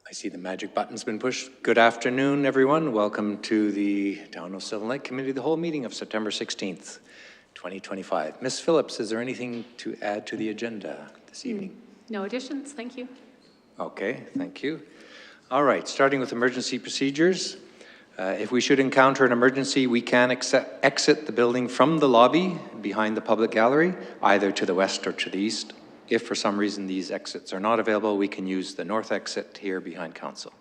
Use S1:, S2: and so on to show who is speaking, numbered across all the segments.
S1: I see the magic button's been pushed. Good afternoon, everyone. Welcome to the Town of Sylvan Lake Committee of the Whole meeting of September 16th, 2025. Ms. Phillips, is there anything to add to the agenda this evening?
S2: No additions, thank you.
S1: Okay, thank you. All right, starting with emergency procedures. If we should encounter an emergency, we can exit the building from the lobby behind the public gallery, either to the west or to the east. If for some reason these exits are not available, we can use the north exit here behind council.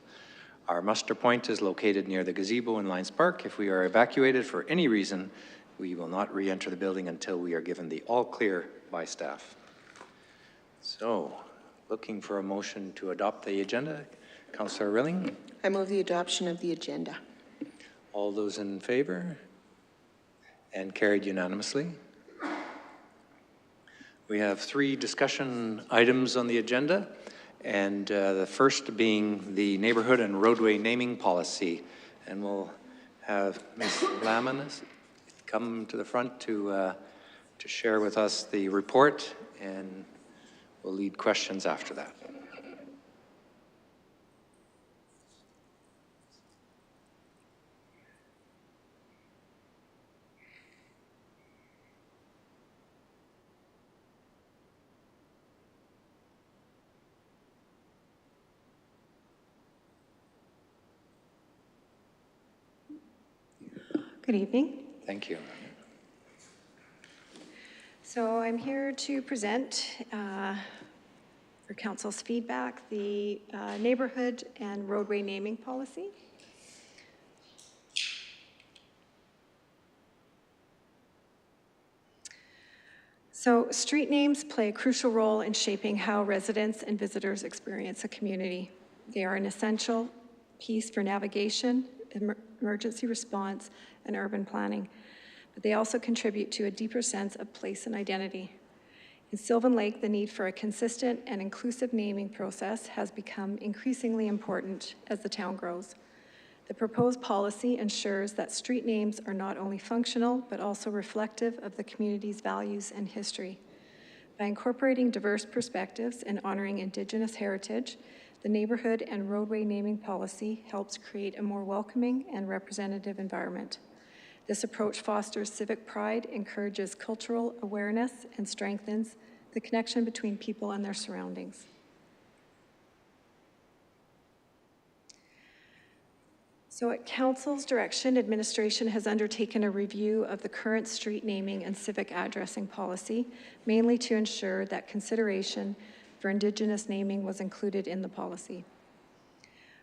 S1: Our muster point is located near the gazebo in Lions Park. If we are evacuated for any reason, we will not re-enter the building until we are given the all clear by staff. So, looking for a motion to adopt the agenda. Councillor Rilling?
S3: I move the adoption of the agenda.
S1: All those in favor? And carried unanimously. We have 3 discussion items on the agenda, and the first being the neighborhood and roadway naming policy. And we'll have Ms. Lamanis come to the front to share with us the report, and we'll lead questions after that.
S4: Good evening.
S1: Thank you.
S4: So I'm here to present for Council's feedback the neighborhood and roadway naming policy. So street names play a crucial role in shaping how residents and visitors experience a community. They are an essential piece for navigation, emergency response, and urban planning, but they also contribute to a deeper sense of place and identity. In Sylvan Lake, the need for a consistent and inclusive naming process has become increasingly important as the town grows. The proposed policy ensures that street names are not only functional, but also reflective of the community's values and history. By incorporating diverse perspectives and honoring Indigenous heritage, the neighborhood and roadway naming policy helps create a more welcoming and representative environment. This approach fosters civic pride, encourages cultural awareness, and strengthens the connection between people and their surroundings. So at Council's direction, administration has undertaken a review of the current street naming and civic addressing policy, mainly to ensure that consideration for Indigenous naming was included in the policy.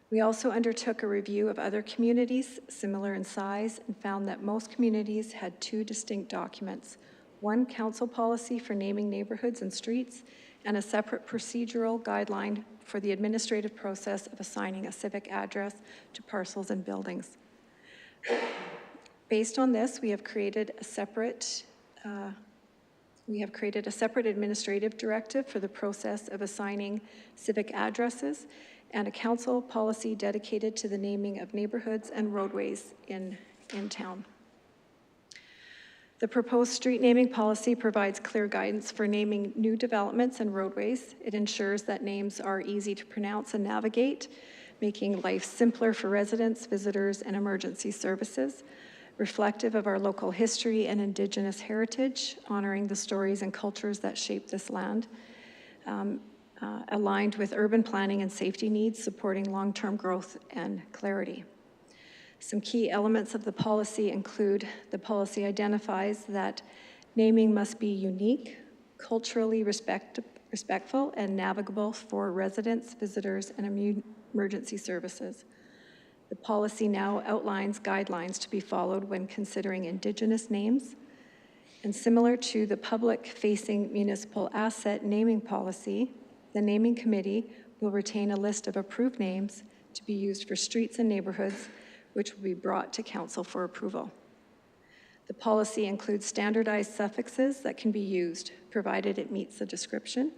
S4: We also undertook a review of other communities similar in size and found that most communities had 2 distinct documents, one council policy for naming neighborhoods and streets, and a separate procedural guideline for the administrative process of assigning a civic address to parcels and buildings. Based on this, we have created a separate administrative directive for the process of assigning civic addresses and a council policy dedicated to the naming of neighborhoods and roadways in town. The proposed street naming policy provides clear guidance for naming new developments and roadways. It ensures that names are easy to pronounce and navigate, making life simpler for residents, visitors, and emergency services, reflective of our local history and Indigenous heritage, honoring the stories and cultures that shape this land, aligned with urban planning and safety needs, supporting long-term growth and clarity. Some key elements of the policy include the policy identifies that naming must be unique, culturally respectful, and navigable for residents, visitors, and emergency services. The policy now outlines guidelines to be followed when considering Indigenous names, and similar to the public-facing municipal asset naming policy, the naming committee will retain a list of approved names to be used for streets and neighborhoods, which will be brought to council for approval. The policy includes standardized suffixes that can be used, provided it meets the description.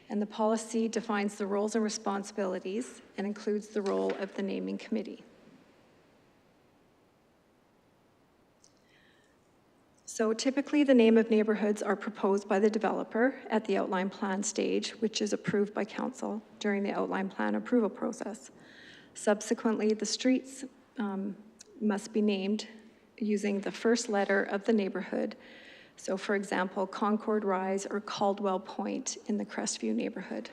S4: And the policy defines the roles and responsibilities and includes the role of the naming committee. So typically, the name of neighborhoods are proposed by the developer at the outline plan stage, which is approved by council during the outline plan approval process. Subsequently, the streets must be named using the first letter of the neighborhood. So for example, Concord Rise or Caldwell Point in the Crestview neighborhood.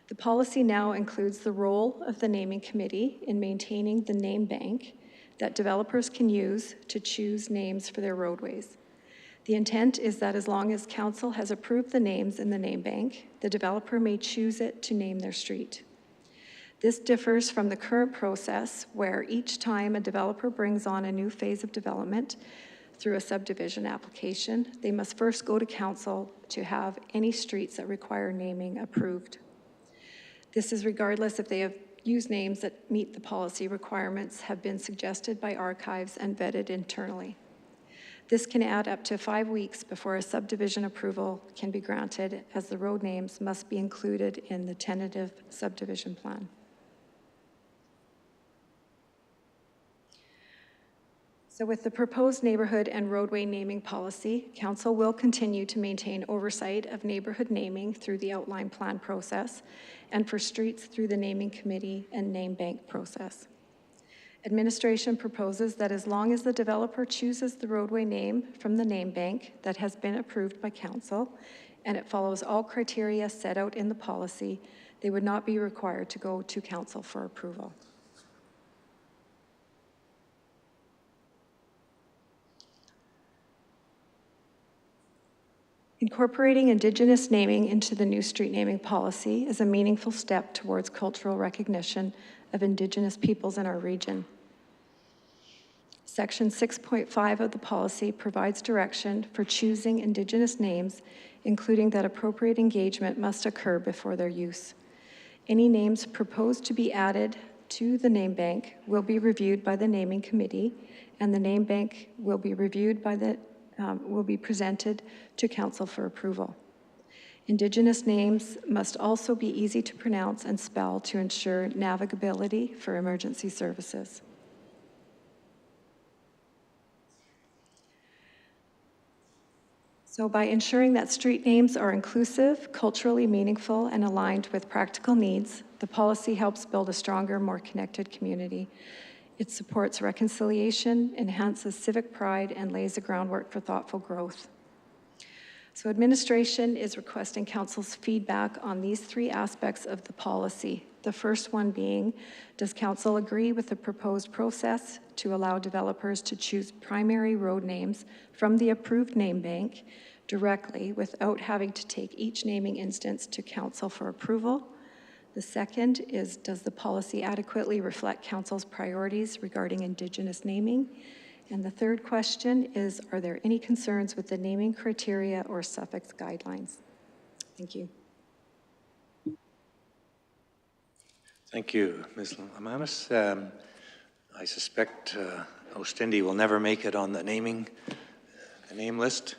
S4: The policy now includes the role of the naming committee in maintaining the name bank that developers can use to choose names for their roadways. The intent is that as long as council has approved the names in the name bank, the developer may choose it to name their street. This differs from the current process where each time a developer brings on a new phase of development through a subdivision application, they must first go to council to have any streets that require naming approved. This is regardless if they have used names that meet the policy requirements, have been suggested by archives and vetted internally. This can add up to 5 weeks before a subdivision approval can be granted, as the road names must be included in the tentative subdivision plan. So with the proposed neighborhood and roadway naming policy, council will continue to maintain oversight of neighborhood naming through the outline plan process and for streets through the naming committee and name bank process. Administration proposes that as long as the developer chooses the roadway name from the name bank that has been approved by council and it follows all criteria set out in the policy, they would not be required to go to council for approval. Incorporating Indigenous naming into the new street naming policy is a meaningful step towards cultural recognition of Indigenous peoples in our region. Section 6.5 of the policy provides direction for choosing Indigenous names, including that appropriate engagement must occur before their use. Any names proposed to be added to the name bank will be reviewed by the naming committee, and the name bank will be reviewed by the will be presented to council for approval. Indigenous names must also be easy to pronounce and spell to ensure navigability for emergency services. So by ensuring that street names are inclusive, culturally meaningful, and aligned with practical needs, the policy helps build a stronger, more connected community. It supports reconciliation, enhances civic pride, and lays the groundwork for thoughtful growth. So administration is requesting council's feedback on these 3 aspects of the policy. The first one being, does council agree with the proposed process to allow developers to choose primary road names from the approved name bank directly without having to take each naming instance to council for approval? The second is, does the policy adequately reflect council's priorities regarding Indigenous naming? And the third question is, are there any concerns with the naming criteria or suffix guidelines? Thank you.
S1: Thank you, Ms. Lamanis. I suspect Ostindi will never make it on the name list,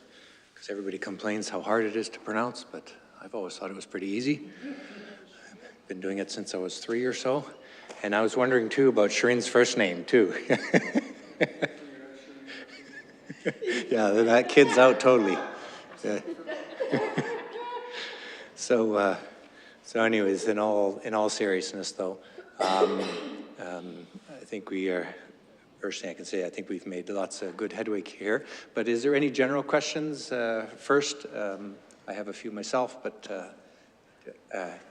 S1: because everybody complains how hard it is to pronounce, but I've always thought it was pretty easy. Been doing it since I was 3 or so. And I was wondering too about Shireen's first name too. Yeah, that kid's out totally. Yeah. So anyways, in all seriousness though, I think we are, personally I can say I think we've made lots of good headway here. But is there any general questions? First, I have a few myself, but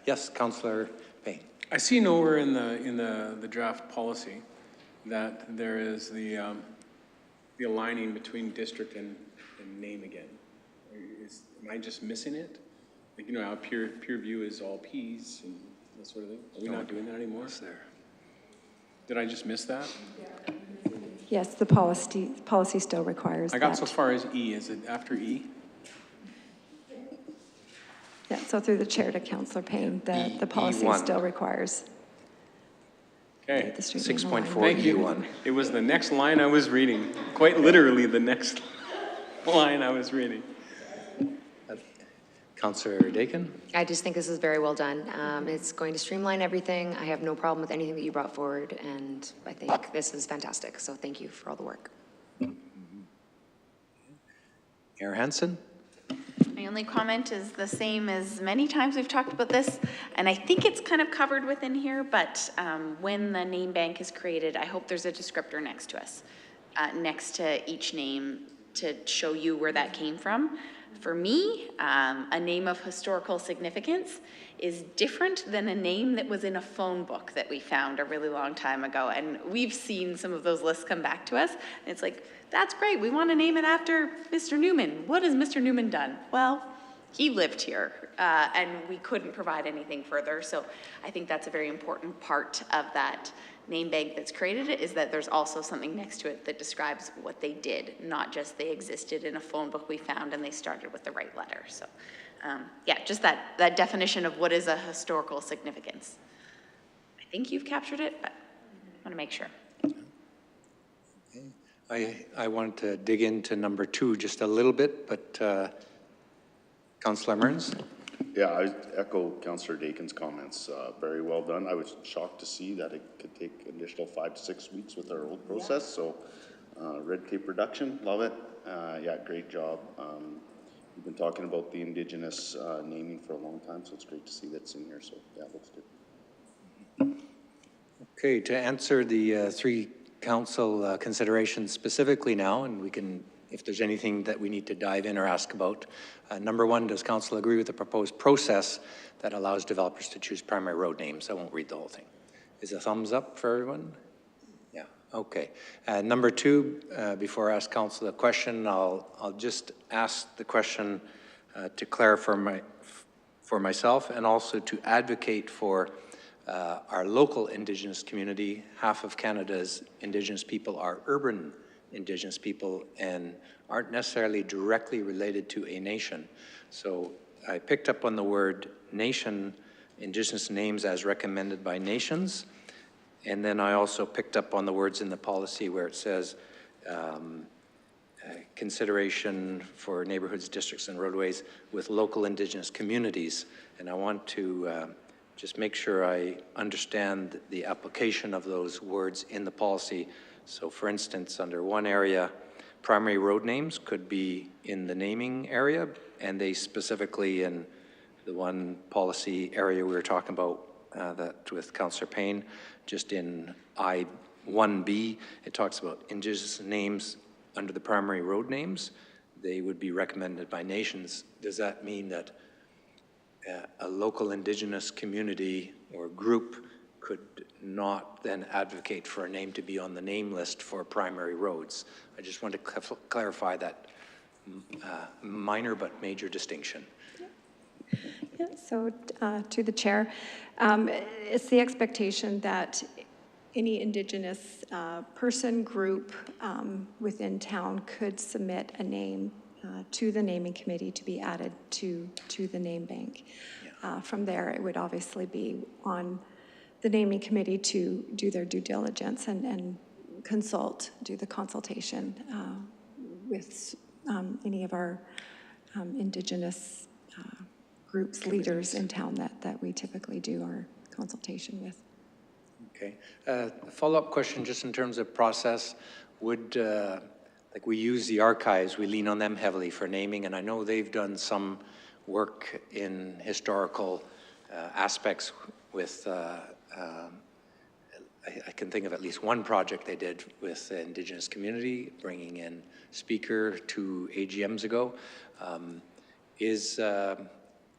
S1: yes, Councillor Payne.
S2: I see nowhere in the draft policy that there is the aligning between district and name again. Am I just missing it? Like, you know how peer view is all P's and that sort of thing? Are we not doing that anymore?
S1: There.
S2: Did I just miss that?
S4: Yes, the policy still requires
S2: I got
S4: that.
S2: so far as E. Is it after E?
S4: Yeah, so through the chair to Councillor Payne, the policy
S1: E1.
S4: still requires
S2: Okay.
S4: the street name aligned.
S1: 6.4
S2: Thank you.
S1: E1.
S2: It was the next line I was reading. Quite literally the next line I was reading.
S1: Councillor Dakin.
S5: I just think this is very well done. It's going to streamline everything. I have no problem with anything that you brought forward, and I think this is fantastic. So thank you for all the work.
S1: Mayor Hansen?
S6: My only comment is the same as many times we've talked about this, and I think it's kind of covered within here, but when the name bank is created, I hope there's a descriptor next to us, next to each name to show you where that came from. For me, a name of historical significance is different than a name that was in a phone book that we found a really long time ago. And we've seen some of those lists come back to us. And it's like, that's great. We want to name it after Mr. Newman. What has Mr. Newman done? Well, he lived here, and we couldn't provide anything further. So I think that's a very important part of that name bank that's created it, is that there's also something next to it that describes what they did, not just they existed in a phone book we found and they started with the right letter. So yeah, just that definition of what is a historical significance. I think you've captured it, but I want to make sure.
S1: I wanted to dig into number 2 just a little bit, but Councillor Mearns?
S7: Yeah, I echo Councillor Dakin's comments. Very well done. I was shocked to see that it could take an additional 5 to 6 weeks with our old process. So red tape reduction, love it. Yeah, great job. We've been talking about the Indigenous naming for a long time, so it's great to see that's in here. So yeah, it looks good.
S1: Okay, to answer the 3 council considerations specifically now, and we can, if there's anything that we need to dive in or ask about. Number 1, does council agree with the proposed process that allows developers to choose primary road names? I won't read the whole thing. Is a thumbs up for everyone? Yeah, okay. Number 2, before I ask council a question, I'll just ask the question to clarify for myself and also to advocate for our local Indigenous community. Half of Canada's Indigenous people are urban Indigenous people and aren't necessarily directly related to a nation. So I picked up on the word nation, Indigenous names as recommended by nations, and then I also picked up on the words in the policy where it says consideration for neighborhoods, districts, and roadways with local Indigenous communities. And I want to just make sure I understand the application of those words in the policy. So for instance, under one area, primary road names could be in the naming area, and they specifically in the one policy area we were talking about that with Councillor Payne, just in I-1B, it talks about Indigenous names under the primary road names. They would be recommended by nations. Does that mean that a local Indigenous community or group could not then advocate for a name to be on the name list for primary roads? I just want to clarify that minor but major distinction.
S4: Yeah, so to the chair, it's the expectation that any Indigenous person, group within town could submit a name to the naming committee to be added to the name bank. Yeah. From there, it would obviously be on the naming committee to do their due diligence and do the consultation with any of our Indigenous groups, leaders in town that we typically do our consultation with.
S1: Okay. A follow-up question just in terms of process. Would, like we use the archives, we lean on them heavily for naming, and I know they've done some work in historical aspects with, I can think of at least one project they did with the Indigenous community, bringing in speaker 2 AGMs ago.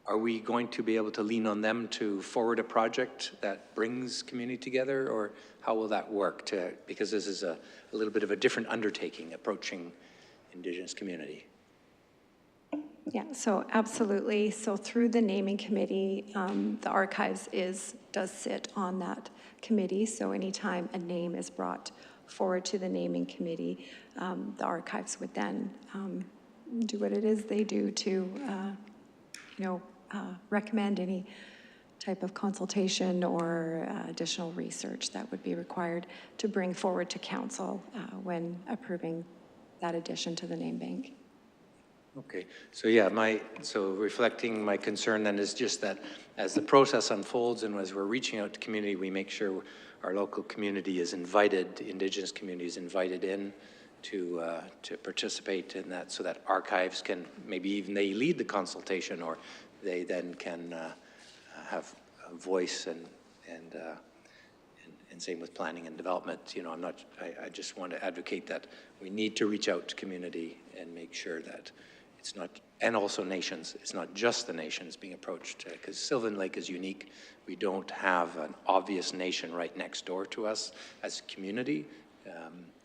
S1: Are we going to be able to lean on them to forward a project that brings community together, or how will that work? Because this is a little bit of a different undertaking approaching Indigenous community.
S4: Yeah, so absolutely. So through the naming committee, the archives does sit on that committee. So anytime a name is brought forward to the naming committee, the archives would then do what it is they do to, recommend any type of consultation or additional research that would be required to bring forward to council when approving that addition to the name bank.
S1: Okay, so yeah, so reflecting my concern then is just that as the process unfolds and as we're reaching out to community, we make sure our local community is invited, Indigenous community is invited in to participate in that, so that archives can, maybe even they lead the consultation, or they then can have a voice, and same with planning and development. You know, I just want to advocate that we need to reach out to community and make sure that it's not, and also nations, it's not just the nations being approached, because Sylvan Lake is unique. We don't have an obvious nation right next door to us as a community.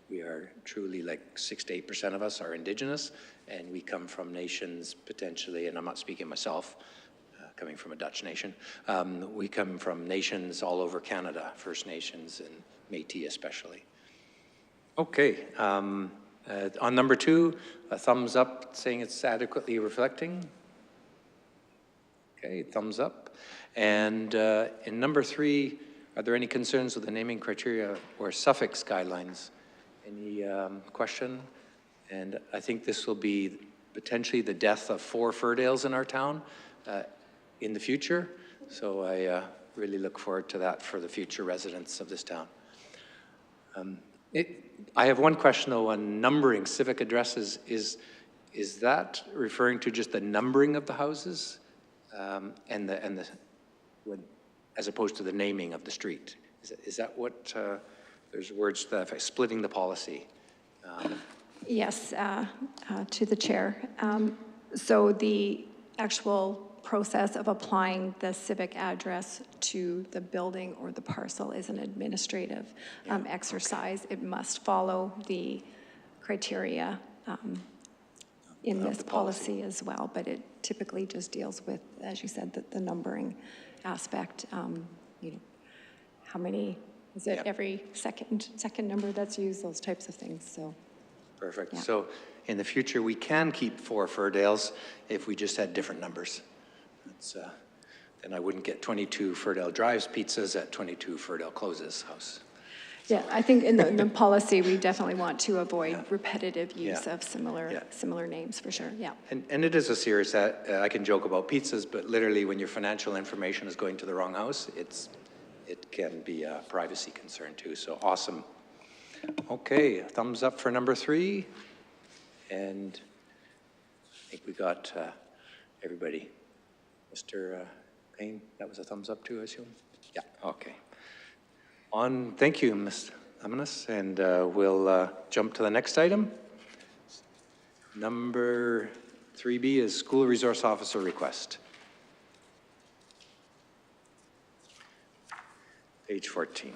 S1: We are truly, like 6 to 8% of us are Indigenous, and we come from nations potentially, and I'm not speaking myself, coming from a Dutch nation. We come from nations all over Canada, First Nations and Métis especially. Okay, on number 2, a thumbs up saying it's adequately reflecting. Okay, thumbs up. And in number 3, are there any concerns with the naming criteria or suffix guidelines? Any question? And I think this will be potentially the death of 4 Furdales in our town in the future. So I really look forward to that for the future residents of this town. I have one question though on numbering civic addresses. Is that referring to just the numbering of the houses as opposed to the naming of the street? Is that what, there's words that splitting the policy?
S4: Yes, to the chair. So the actual process of applying the civic address to the building or the parcel is an administrative exercise. It must follow the criteria in this policy as well, but it typically just deals with, as you said, the numbering aspect. You know, how many, is it every second number that's used, those types of things, so.
S1: Perfect.
S4: Yeah.
S1: So in the future, we can keep 4 Furdales if we just had different numbers. Then I wouldn't get 22 Furdale Drives pizzas at 22 Furdale Closes house.
S4: Yeah, I think in the policy, we definitely want to avoid repetitive use of similar names, for sure, yeah.
S1: And it is a serious, I can joke about pizzas, but literally when your financial information is going to the wrong house, it can be a privacy concern too, so awesome. Okay, thumbs up for number 3. And I think we got everybody. Mr. Payne, that was a thumbs up too, I assume? Yeah, okay. Thank you, Ms. Amanis, and we'll jump to the next item. Number 3B is School Resource Officer request. Page 14.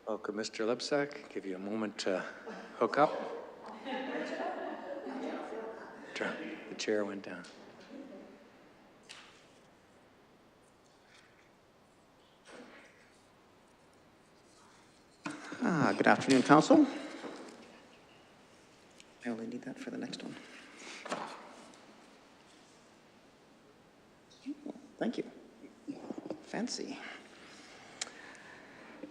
S1: Welcome, Mr. Lebsack. Give you a moment to hook up. The chair went down.
S8: Good afternoon, Council. I only need that for the next one. Thank you. Fancy.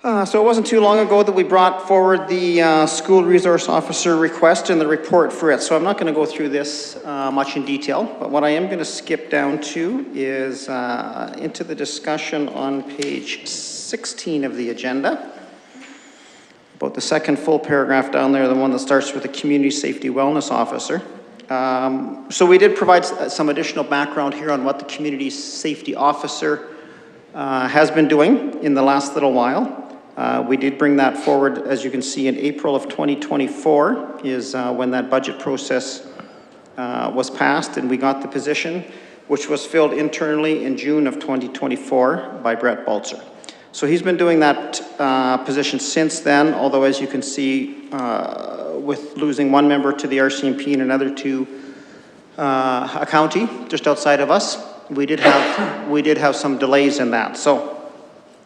S8: So it wasn't too long ago that we brought forward the school resource officer request and the report for it. So I'm not going to go through this much in detail, but what I am going to skip down to is into the discussion on page 16 of the agenda. About the second full paragraph down there, the one that starts with the community safety wellness officer. So we did provide some additional background here on what the community safety officer has been doing in the last little while. We did bring that forward, as you can see, in April of 2024 is when that budget process was passed and we got the position, which was filled internally in June of 2024 by Brett Balzer. So he's been doing that position since then, although as you can see, with losing one member to the RCMP and another to a county just outside of us, we did have some delays in that. So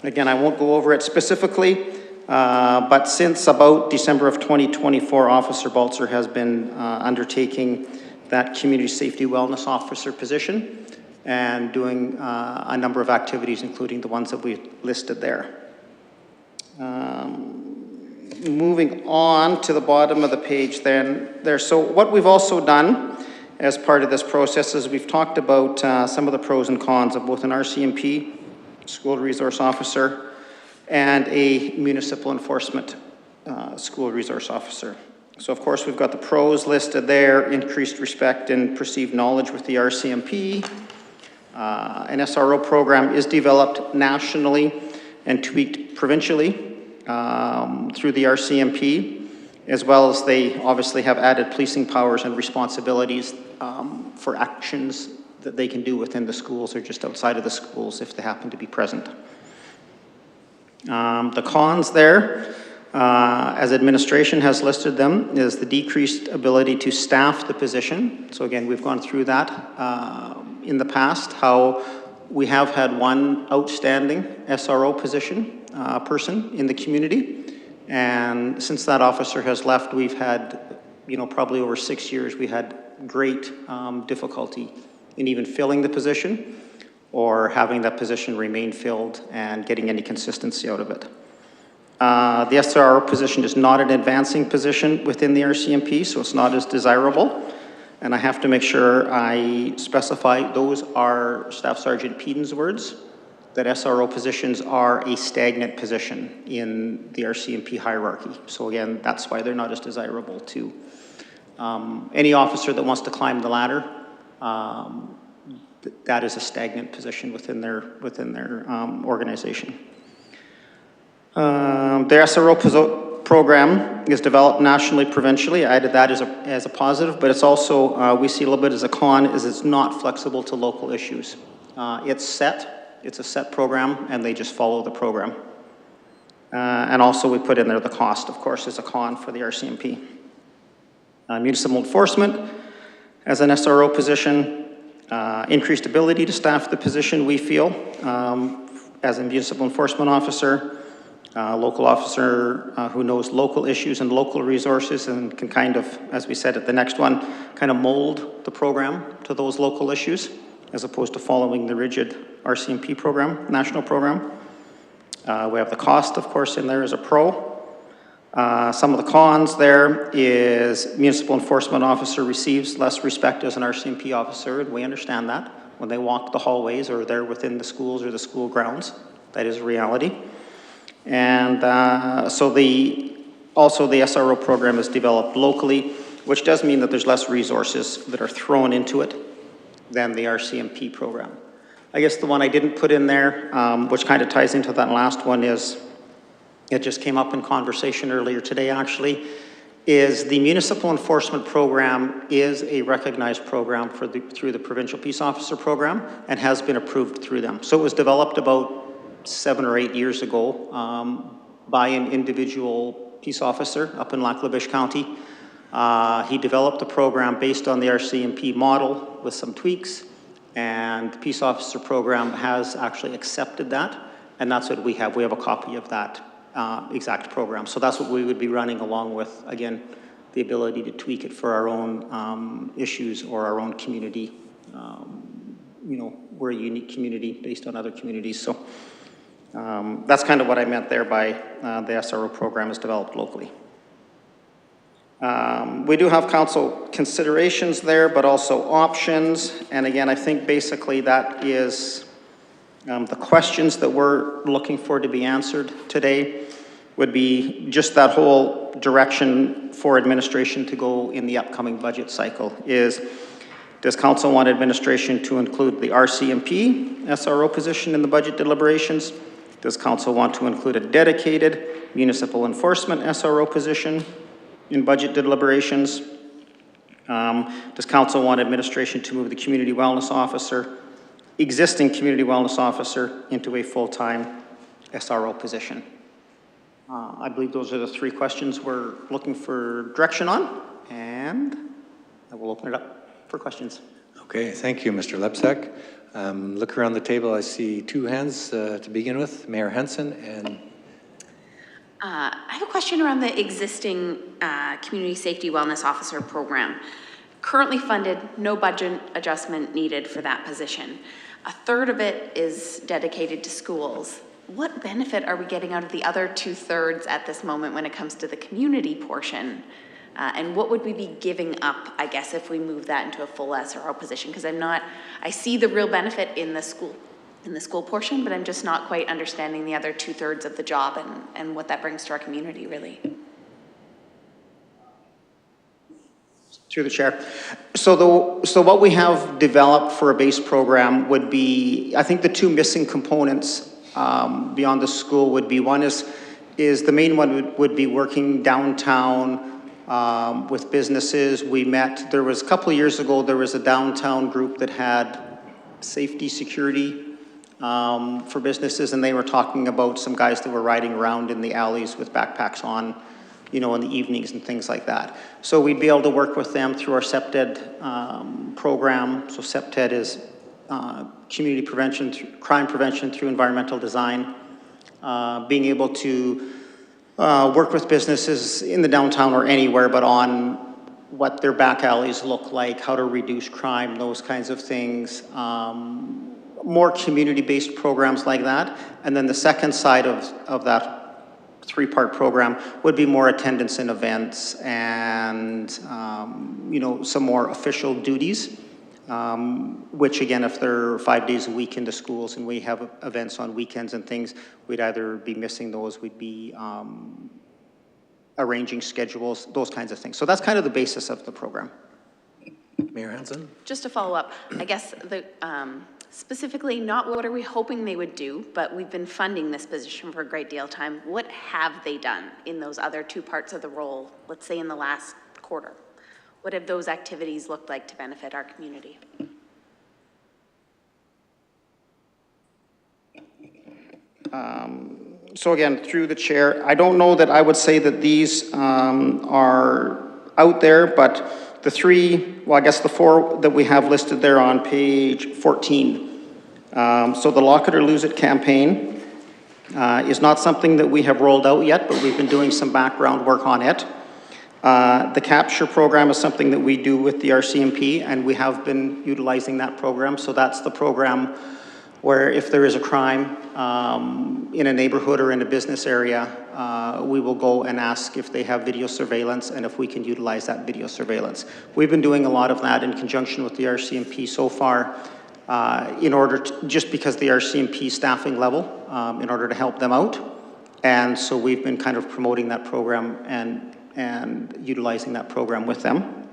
S8: again, I won't go over it specifically, but since about December of 2024, Officer Balzer has been undertaking that community safety wellness officer position and doing a number of activities, including the ones that we listed there. moving on to the bottom of the page so what we've also done as part of this process is we've talked about some of the pros and cons of both an RCMP, school resource officer, and a municipal enforcement school resource officer. So of course we've got the pros listed there: increased respect and perceived knowledge with the RCMP. An SRO program is developed nationally and tweaked provincially through the RCMP, as well as they obviously have added policing powers and responsibilities for actions that they can do within the schools or just outside of the schools if they happen to be present. The cons there, as administration has listed them, is the decreased ability to staff the position. So again, we've gone through that in the past, how we have had one outstanding SRO position person in the community. And since that officer has left, we've had, probably over 6 years, we had great difficulty in even filling the position or having that position remain filled and getting any consistency out of it. The SRO position is not an advancing position within the RCMP, so it's not as desirable. And I have to make sure I specify those are Staff Sergeant Peden's words, that SRO positions are a stagnant position in the RCMP hierarchy. So again, that's why they're not as desirable to any officer that wants to climb the ladder. That is a stagnant position within their organization. The SRO program is developed nationally, provincially. I added that as a positive, but it's also, we see a little bit as a con, is it's not flexible to local issues. It's a set program, and they just follow the program. And also we put in there the cost, of course, is a con for the RCMP. Municipal enforcement, as an SRO position, increased ability to staff the position, we feel, as a municipal enforcement officer, local officer who knows local issues and local resources and can kind of, as we said at the next one, kind of mold the program to those local issues as opposed to following the rigid RCMP program, national program. We have the cost, of course, in there as a pro. Some of the cons there is municipal enforcement officer receives less respect as an RCMP officer, and we understand that when they walk the hallways or they're within the schools or the school grounds. That is a reality. And also the SRO program is developed locally, which does mean that there's less resources that are thrown into it than the RCMP program. I guess the one I didn't put in there, which kind of ties into that last one, is, it just came up in conversation earlier today actually, is the municipal enforcement program is a recognized program through the Provincial Peace Officer Program and has been approved through them. So it was developed about 7 or 8 years ago by an individual peace officer up in Lac La Biche County. He developed the program based on the RCMP model with some tweaks, and the peace officer program has actually accepted that, and that's what we have. We have a copy of that exact program. So that's what we would be running along with, again, the ability to tweak it for our own issues or our own community. We're a unique community based on other communities. So that's kind of what I meant there by the SRO program is developed locally. We do have council considerations there, but also options. And again, I think basically that is the questions that we're looking for to be answered today would be just that whole direction for administration to go in the upcoming budget cycle is, does council want administration to include the RCMP SRO position in the budget deliberations? Does council want to include a dedicated municipal enforcement SRO position in budget deliberations? Does council want administration to move the community wellness officer, existing community wellness officer, into a full-time SRO position? I believe those are the 3 questions we're looking for direction on, and I will open it up for questions.
S1: Okay, thank you, Mr. Lepsak. Look around the table, I see 2 hands to begin with. Mayor Henson and...
S6: I have a question around the existing Community Safety Wellness Officer program. Currently funded, no budget adjustment needed for that position. A third of it is dedicated to schools. what benefit are we getting out of the other 2/3 at this moment when it comes to the community portion? And what would we be giving up, I guess, if we move that into a full SRO position? Because I see the real benefit in the school portion, but I'm just not quite understanding the other 2/3 of the job and what that brings to our community, really.
S8: Through the chair. So what we have developed for a base program would be, I think the two missing components beyond the school would be, one is the main one would be working downtown with businesses. There was a couple of years ago, there was a downtown group that had safety, security for businesses, and they were talking about some guys that were riding around in the alleys with backpacks on, in the evenings and things like that. So we'd be able to work with them through our CPTED program. So CPTED is community prevention, crime prevention through environmental design. Being able to work with businesses in the downtown or anywhere, but on what their back alleys look like, how to reduce crime, those kinds of things. More community-based programs like that. And then the second side of that three-part program would be more attendance in events and, some more official duties, which again, if they're 5 days a week in the schools and we have events on weekends and things, we'd either be missing those, we'd be arranging schedules, those kinds of things. So that's kind of the basis of the program.
S1: Mayor Hansen?
S6: Just to follow up, I guess specifically not what are we hoping they would do, but we've been funding this position for a great deal of time. What have they done in those other two parts of the role, let's say in the last quarter? What have those activities looked like to benefit our community?
S8: So again, through the chair, I don't know that I would say that these are out there, but the the four that we have listed there on page 14. So the Lock It or Lose It campaign is not something that we have rolled out yet, but we've been doing some background work on it. The Capture program is something that we do with the RCMP, and we have been utilizing that program. So that's the program where if there is a crime in a neighborhood or in a business area, we will go and ask if they have video surveillance and if we can utilize that video surveillance. We've been doing a lot of that in conjunction with the RCMP so far, just because the RCMP staffing level, in order to help them out. And so we've been kind of promoting that program and utilizing that program with them.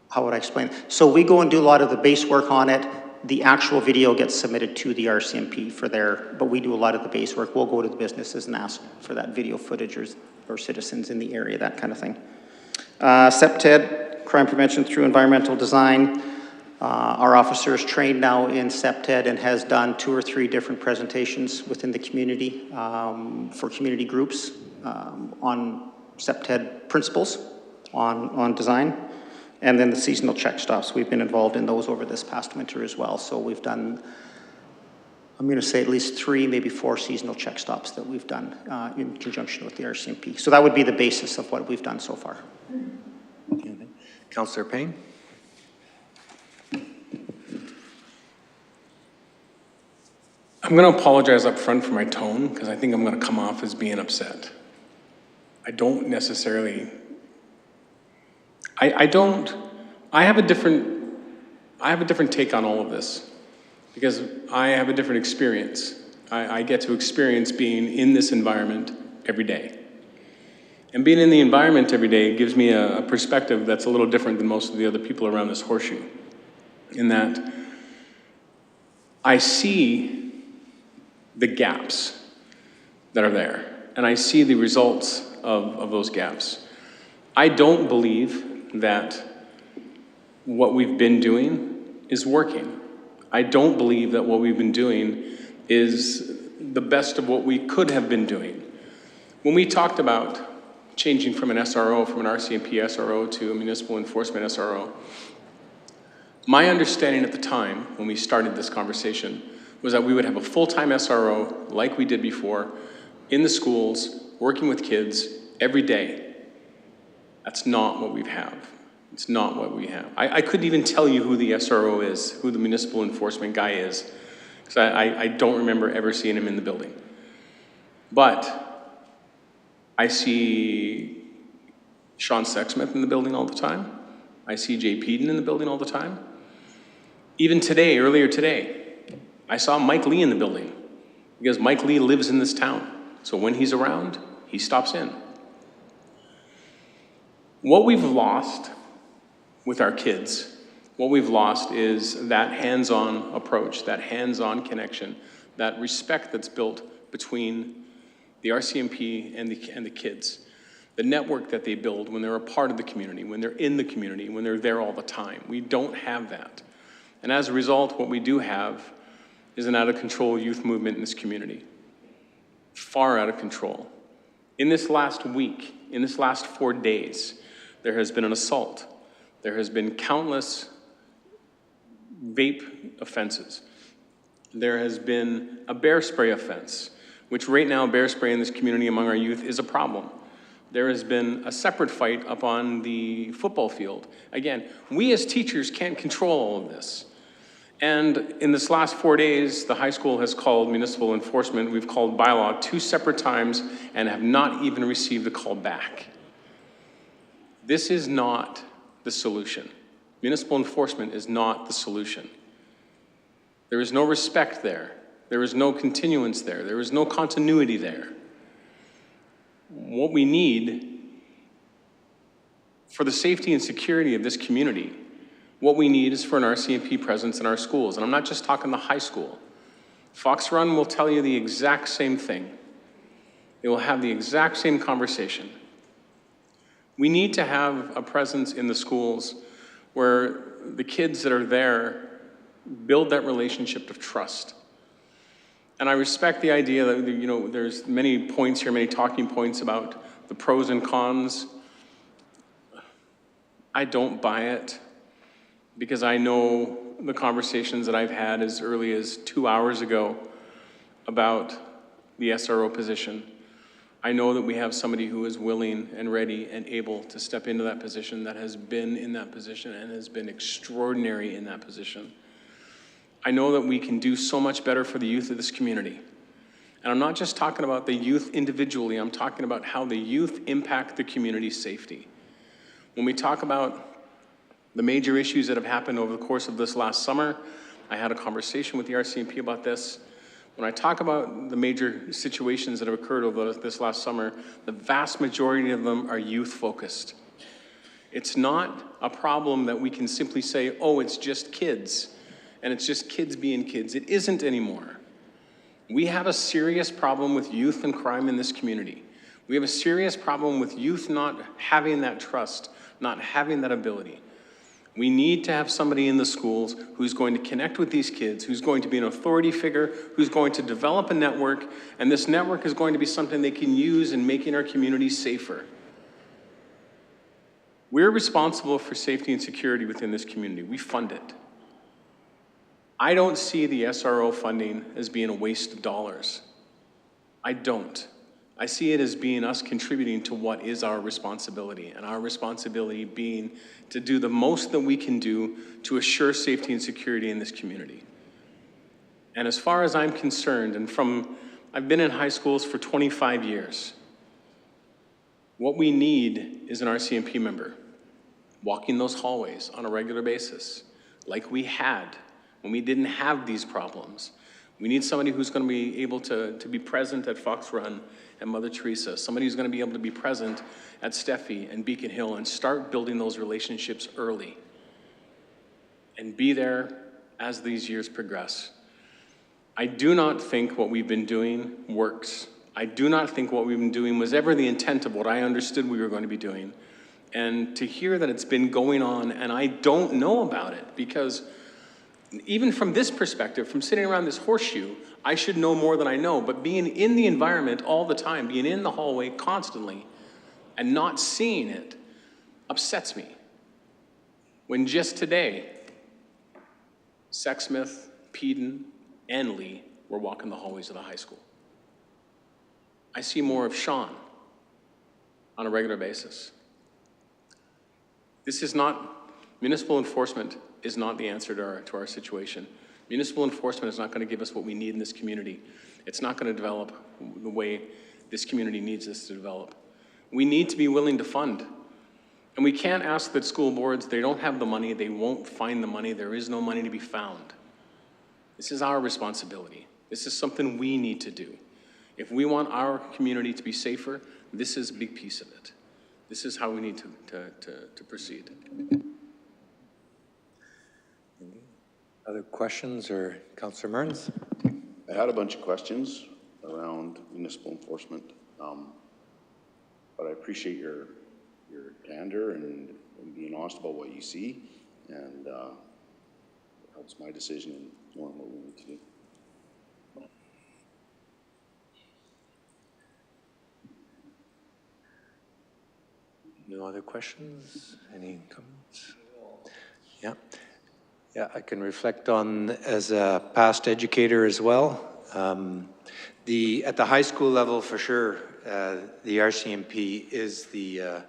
S8: How would I explain? So we go and do a lot of the base work on it. The actual video gets submitted to the RCMP but we do a lot of the base work. We'll go to the businesses and ask for that video footage or citizens in the area, that kind of thing. CPTED, crime prevention through environmental design. Our officer is trained now in CPTED and has done 2 or 3 different presentations within the community for community groups on CPTED principles on design. And then the seasonal check stops, we've been involved in those over this past winter as well. So we've done, I'm going to say at least 3, maybe 4 seasonal check stops that we've done in conjunction with the RCMP. So that would be the basis of what we've done so far.
S1: Councillor Payne?
S2: I'm going to apologize up front for my tone because I think I'm going to come off as being upset. I don't necessarily... I have a different take on all of this because I have a different experience. I get to experience being in this environment every day. And being in the environment every day gives me a perspective that's a little different than most of the other people around this horseshoe. In that I see the gaps that are there and I see the results of those gaps. I don't believe that what we've been doing is working. I don't believe that what we've been doing is the best of what we could have been doing. When we talked about changing from an SRO, from an RCMP SRO to a municipal enforcement SRO, my understanding at the time when we started this conversation was that we would have a full-time SRO like we did before in the schools, working with kids every day. That's not what we have. It's not what we have. I couldn't even tell you who the SRO is, who the municipal enforcement guy is, because I don't remember ever seeing him in the building. But I see Sean Sexsmith in the building all the time. I see Jay Peden in the building all the time. Even today, earlier today, I saw Mike Lee in the building because Mike Lee lives in this town. So when he's around, he stops in. What we've lost with our kids, what we've lost is that hands-on approach, that hands-on connection, that respect that's built between the RCMP and the kids. The network that they build when they're a part of the community, when they're in the community, when they're there all the time. We don't have that. And as a result, what we do have is an out-of-control youth movement in this community. Far out of control. In this last week, in this last 4 days, there has been an assault. There has been countless vape offenses. There has been a bear spray offense, which right now bear spray in this community among our youth is a problem. There has been a separate fight up on the football field. Again, we as teachers can't control all of this. And in this last 4 days, the high school has called municipal enforcement. We've called bylaw 2 separate times and have not even received a call back. This is not the solution. Municipal enforcement is not the solution. There is no respect there. There is no continuance there. There is no continuity there. What we need for the safety and security of this community, what we need is for an RCMP presence in our schools. And I'm not just talking the high school. Fox Run will tell you the exact same thing. They will have the exact same conversation. We need to have a presence in the schools where the kids that are there build that relationship of trust. And I respect the idea that, you know, there's many points here, many talking points about the pros and cons. I don't buy it because I know the conversations that I've had as early as 2 hours ago about the SRO position. I know that we have somebody who is willing and ready and able to step into that position, that has been in that position and has been extraordinary in that position. I know that we can do so much better for the youth of this community. And I'm not just talking about the youth individually, I'm talking about how the youth impact the community's safety. When we talk about the major issues that have happened over the course of this last summer, I had a conversation with the RCMP about this. When I talk about the major situations that have occurred over this last summer, the vast majority of them are youth-focused. It's not a problem that we can simply say, oh, it's just kids, and it's just kids being kids. It isn't anymore. We have a serious problem with youth and crime in this community. We have a serious problem with youth not having that trust, not having that ability. We need to have somebody in the schools who's going to connect with these kids, who's going to be an authority figure, who's going to develop a network, and this network is going to be something they can use in making our communities safer. We're responsible for safety and security within this community. We fund it. I don't see the SRO funding as being a waste of dollars. I don't. I see it as being us contributing to what is our responsibility, and our responsibility being to do the most that we can do to assure safety and security in this community. And as far as I'm concerned, I've been in high schools for 25 years. What we need is an RCMP member walking those hallways on a regular basis, like we had when we didn't have these problems. We need somebody who's going to be able to be present at Fox Run and Mother Teresa, somebody who's going to be able to be present at Steffi and Beacon Hill and start building those relationships early and be there as these years progress. I do not think what we've been doing works. I do not think what we've been doing was ever the intent of what I understood we were going to be doing. And to hear that it's been going on and I don't know about it, because even from this perspective, from sitting around this horseshoe, I should know more than I know, but being in the environment all the time, being in the hallway constantly, and not seeing it upsets me. When just today, Sexsmith, Peden, and Lee were walking the hallways of the high school. I see more of Sean on a regular basis. This is not, municipal enforcement is not the answer to our situation. Municipal enforcement is not going to give us what we need in this community. It's not going to develop the way this community needs us to develop. We need to be willing to fund. And we can't ask the school boards, they don't have the money, they won't find the money, there is no money to be found. This is our responsibility. This is something we need to do. If we want our community to be safer, this is a big piece of it. This is how we need to proceed.
S1: Other questions, or Councillor Mearns?
S7: I had a bunch of questions around municipal enforcement, but I appreciate your candor and being honest about what you see, and it helps my decision in knowing what we need to do.
S1: No other questions? Any comments? Yeah. Yeah, I can reflect on, as a past educator as well, at the high school level for sure, the RCMP is the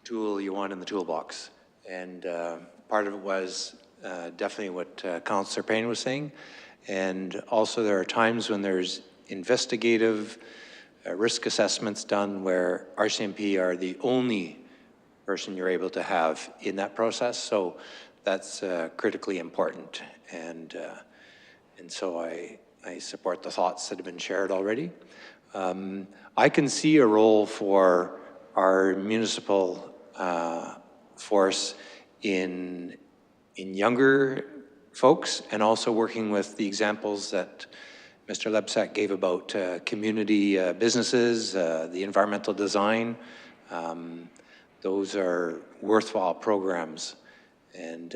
S1: tool you want in the toolbox. And part of it was definitely what Councillor Payne was saying. And also there are times when there's investigative risk assessments done where RCMP are the only person you're able to have in that process. So that's critically important. And so I support the thoughts that have been shared already. I can see a role for our municipal force in younger folks, and also working with the examples that Mr. Lebsack gave about community businesses, the environmental design. Those are worthwhile programs and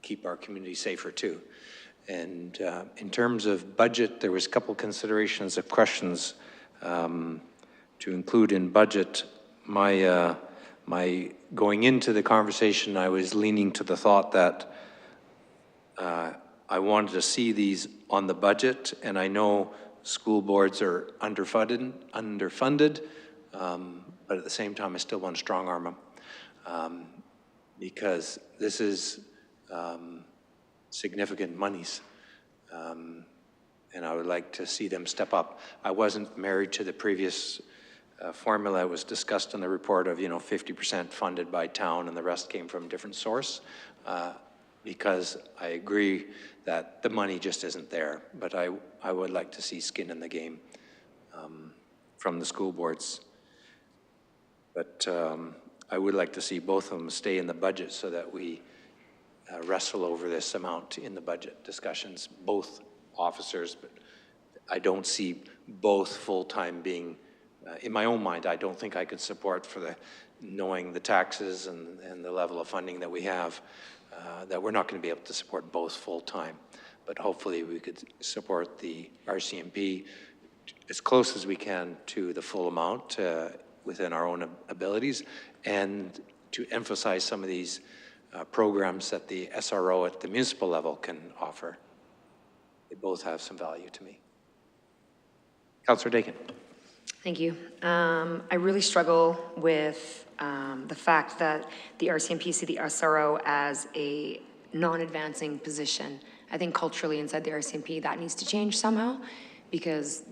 S1: keep our community safer too. And in terms of budget, there was a couple considerations of questions to include in budget. My going into the conversation, I was leaning to the thought that I wanted to see these on the budget, and I know school boards are underfunded, but at the same time, I still want to strong arm them because this is significant monies, and I would like to see them step up. I wasn't married to the previous formula that was discussed in the report of 50% funded by town and the rest came from a different source, because I agree that the money just isn't there. But I would like to see skin in the game from the school boards. But I would like to see both of them stay in the budget so that we wrestle over this amount in the budget discussions, both officers, but I don't see both full-time being, in my own mind, I don't think I could support for knowing the taxes and the level of funding that we have, that we're not going to be able to support both full-time. But hopefully we could support the RCMP as close as we can to the full amount within our own abilities, and to emphasize some of these programs that the SRO at the municipal level can offer. They both have some value to me. Councillor Dakin.
S5: Thank you. I really struggle with the fact that the RCMP see the SRO as a non-advancing position. I think culturally inside the RCMP that needs to change somehow, because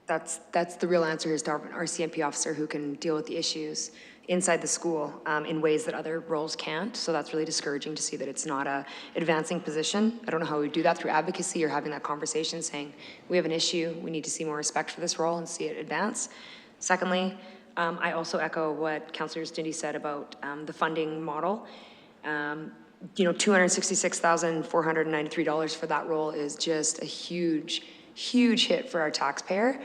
S5: that's the real answer is to have an RCMP officer who can deal with the issues inside the school in ways that other roles can't. So that's really discouraging to see that it's not a advancing position. I don't know how we do that through advocacy or having that conversation saying, we have an issue, we need to see more respect for this role and see it advance. Secondly, I also echo what Councillor Stindy said about the funding model. $266,493 for that role is just a huge, huge hit for our taxpayer.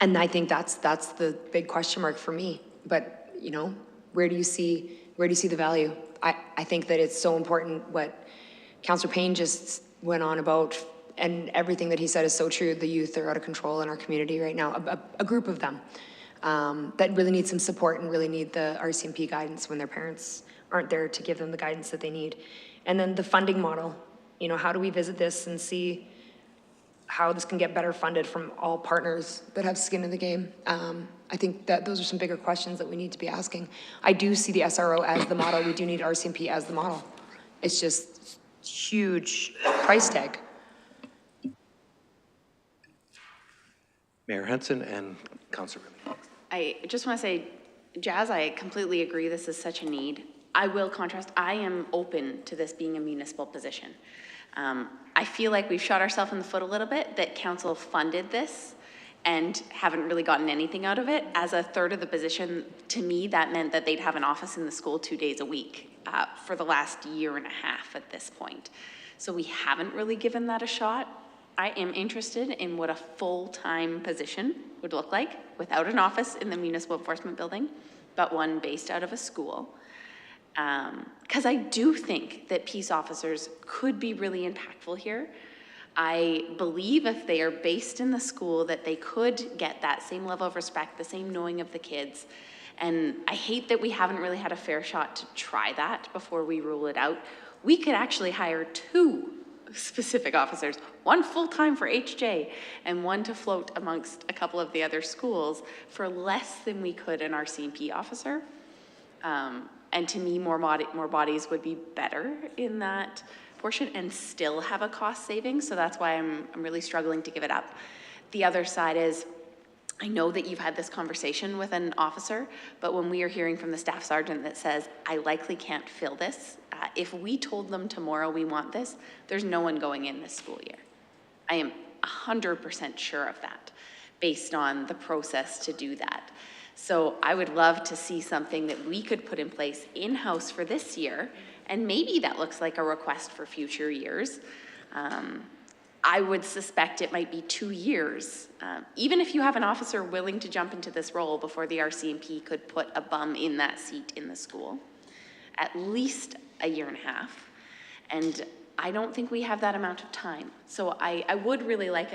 S5: And I think that's the big question mark for me. But, where do you see the value? I think that it's so important what Councillor Payne just went on about, and everything that he said is so true. The youth are out of control in our community right now, a group of them that really need some support and really need the RCMP guidance when their parents aren't there to give them the guidance that they need. And then the funding model, how do we visit this and see how this can get better funded from all partners that have skin in the game? I think that those are some bigger questions that we need to be asking. I do see the SRO as the model. We do need RCMP as the model. It's just huge price tag.
S1: Mayor Hansen and Councillor Rilling.
S6: I just want to say, Jazz, I completely agree this is such a need. I will contrast, I am open to this being a municipal position. I feel like we've shot ourselves in the foot a little bit that council funded this and haven't really gotten anything out of it. As a third of the position, to me, that meant that they'd have an office in the school 2 days a week for the last year and a half at this point. So we haven't really given that a shot. I am interested in what a full-time position would look like without an office in the municipal enforcement building, but one based out of a school. Because I do think that peace officers could be really impactful here. I believe if they are based in the school that they could get that same level of respect, the same knowing of the kids. And I hate that we haven't really had a fair shot to try that before we rule it out. We could actually hire 2 specific officers, one full-time for HJ and one to float amongst a couple of the other schools for less than we could an RCMP officer. And to me, more bodies would be better in that portion and still have a cost saving. So that's why I'm really struggling to give it up. The other side is, I know that you've had this conversation with an officer, but when we are hearing from the staff sergeant that says, I likely can't fill this, if we told them tomorrow we want this, there's no one going in this school year. I am 100% sure of that based on the process to do that. So I would love to see something that we could put in place in-house for this year, and maybe that looks like a request for future years. I would suspect it might be 2 years. Even if you have an officer willing to jump into this role before the RCMP could put a bum in that seat in the school, at least a year and a half. And I don't think we have that amount of time. So I would really like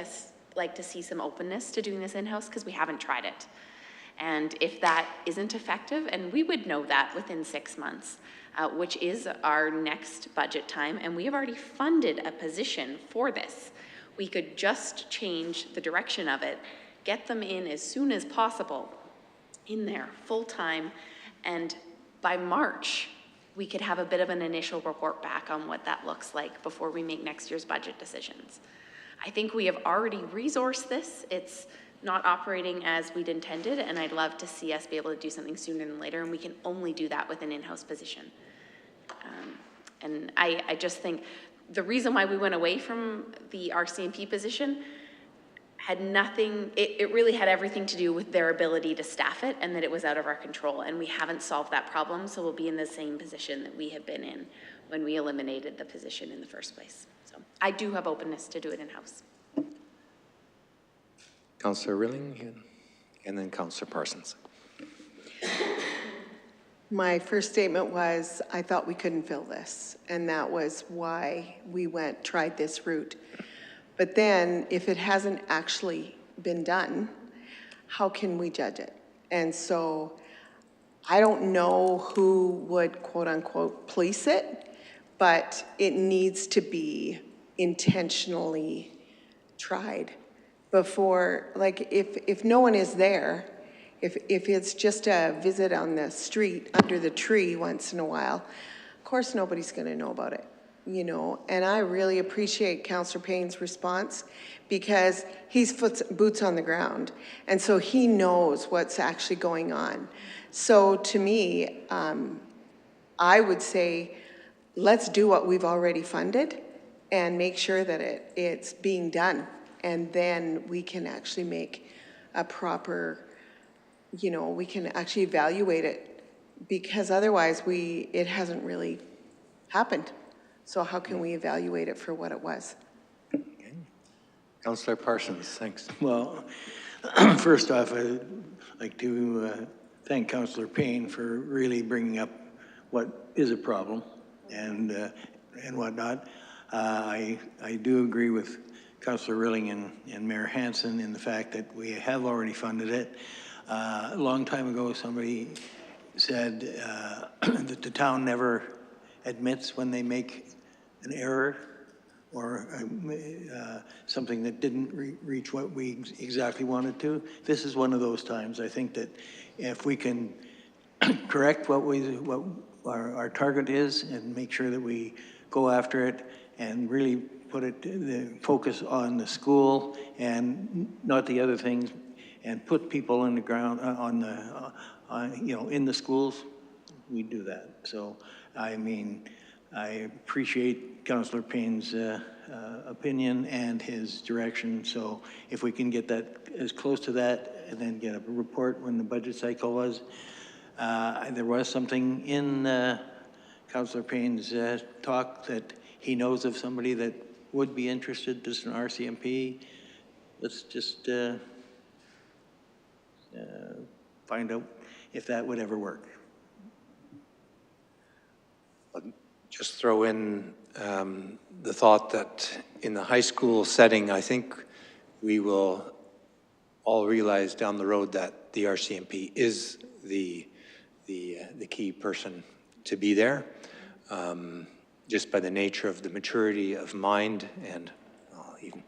S6: to see some openness to doing this in-house because we haven't tried it. And if that isn't effective, and we would know that within 6 months, which is our next budget time, and we have already funded a position for this. We could just change the direction of it, get them in as soon as possible in there full-time, and by March, we could have a bit of an initial report back on what that looks like before we make next year's budget decisions. I think we have already resourced this. It's not operating as we'd intended, and I'd love to see us be able to do something sooner than later, and we can only do that with an in-house position. And I just think the reason why we went away from the RCMP position had nothing, it really had everything to do with their ability to staff it and that it was out of our control, and we haven't solved that problem, so we'll be in the same position that we have been in when we eliminated the position in the first place. So I do have openness to do it in-house.
S1: Councillor Rilling and then Councillor Parsons.
S3: My first statement was, I thought we couldn't fill this, and that was why we tried this route. But then, if it hasn't actually been done, how can we judge it? And so, I don't know who would quote-unquote police it, but it needs to be intentionally tried before, like, if no one is there, if it's just a visit on the street under the tree once in a while, of course nobody's going to know about it, you know. And I really appreciate Councillor Payne's response because he's boots on the ground, and so he knows what's actually going on. So to me, I would say, let's do what we've already funded and make sure that it's being done, and then we can actually make a proper, you know, we can actually evaluate it, because otherwise it hasn't really happened. So how can we evaluate it for what it was?
S1: Okay. Councillor Parsons, thanks.
S9: Well, first off, I'd like to thank Councillor Payne for really bringing up what is a problem and whatnot. I do agree with Councillor Rilling and Mayor Hansen in the fact that we have already funded it. A long time ago, somebody said that the town never admits when they make an error or something that didn't reach what we exactly wanted to. This is one of those times. I think that if we can correct what our target is and make sure that we go after it and really put it, the focus on the school and not the other things, and put people on the ground, you know, in the schools, we do that. So, I mean, I appreciate Councillor Payne's opinion and his direction. So if we can get that as close to that and then get a report when the budget cycle was. There was something in Councillor Payne's talk that he knows of somebody that would be interested, just an RCMP. Let's just find out if that would ever work.
S1: Just throw in the thought that in the high school setting, I think we will all realize down the road that the RCMP is the key person to be there, just by the nature of the maturity of mind and even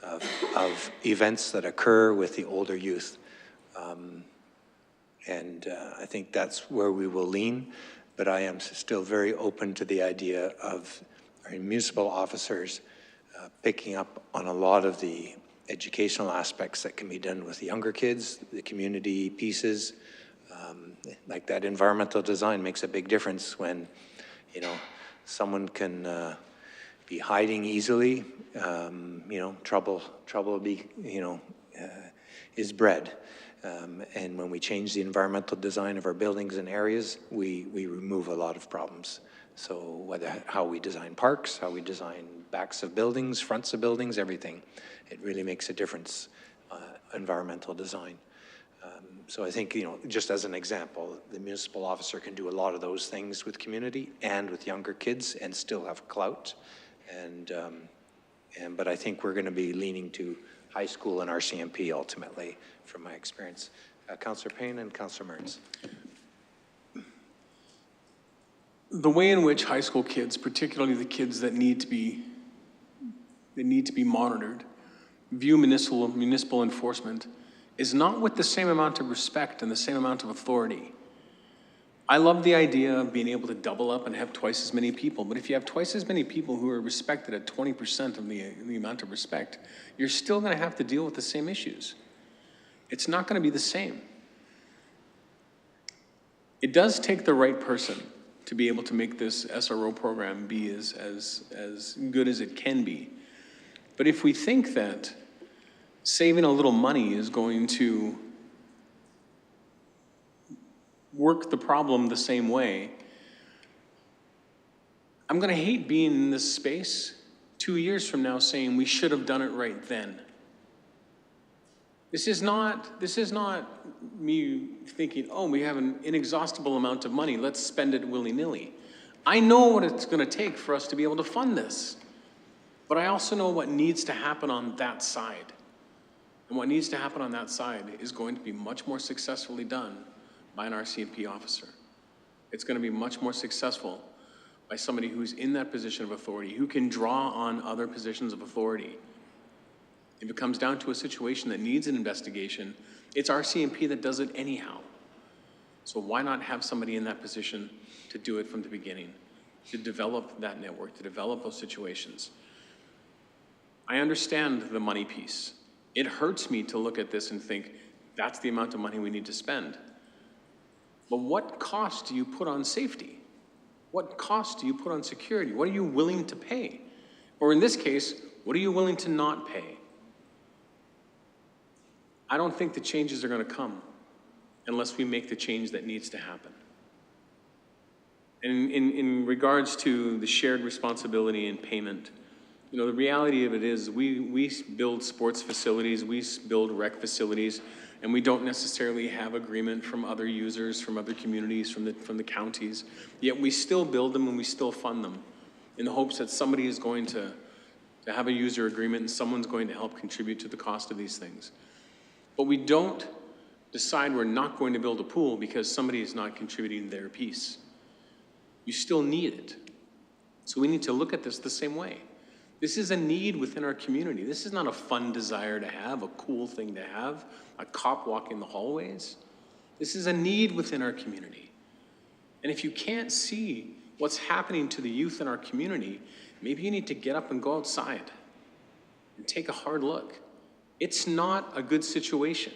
S1: of events that occur with the older youth. I think that's where we will lean, but I am still very open to the idea of our municipal officers picking up on a lot of the educational aspects that can be done with the younger kids, the community pieces. Like that environmental design makes a big difference when, you know, someone can be hiding easily, you know, trouble is bred. And when we change the environmental design of our buildings and areas, we remove a lot of problems. So how we design parks, how we design backs of buildings, fronts of buildings, everything, it really makes a difference, environmental design. So I think, you know, just as an example, the municipal officer can do a lot of those things with community and with younger kids and still have clout. But I think we're going to be leaning to high school and RCMP ultimately, from my experience. Councillor Payne and Councillor Mearns.
S2: The way in which high school kids, particularly the kids that need to be monitored, view municipal enforcement is not with the same amount of respect and the same amount of authority. I love the idea of being able to double up and have twice as many people, but if you have twice as many people who are respected at 20% of the amount of respect, you're still going to have to deal with the same issues. It's not going to be the same. It does take the right person to be able to make this SRO program be as good as it can be. But if we think that saving a little money is going to work the problem the same way, I'm going to hate being in this space 2 years from now saying we should have done it right then. This is not me thinking, oh, we have an inexhaustible amount of money, let's spend it willy-nilly. I know what it's going to take for us to be able to fund this, but I also know what needs to happen on that side. And what needs to happen on that side is going to be much more successfully done by an RCMP officer. It's going to be much more successful by somebody who's in that position of authority, who can draw on other positions of authority. If it comes down to a situation that needs an investigation, it's RCMP that does it anyhow. So why not have somebody in that position to do it from the beginning, to develop that network, to develop those situations? I understand the money piece. It hurts me to look at this and think, that's the amount of money we need to spend. But what cost do you put on safety? What cost do you put on security? What are you willing to pay? Or in this case, what are you willing to not pay? I don't think the changes are going to come unless we make the change that needs to happen. And in regards to the shared responsibility and payment, you know, the reality of it is we build sports facilities, we build rec facilities, and we don't necessarily have agreement from other users, from other communities, from the counties. Yet we still build them and we still fund them in the hopes that somebody is going to have a user agreement and someone's going to help contribute to the cost of these things. But we don't decide we're not going to build a pool because somebody is not contributing their piece. You still need it. So we need to look at this the same way. This is a need within our community. This is not a fun desire to have, a cool thing to have, a cop walking the hallways. This is a need within our community. And if you can't see what's happening to the youth in our community, maybe you need to get up and go outside and take a hard look. It's not a good situation.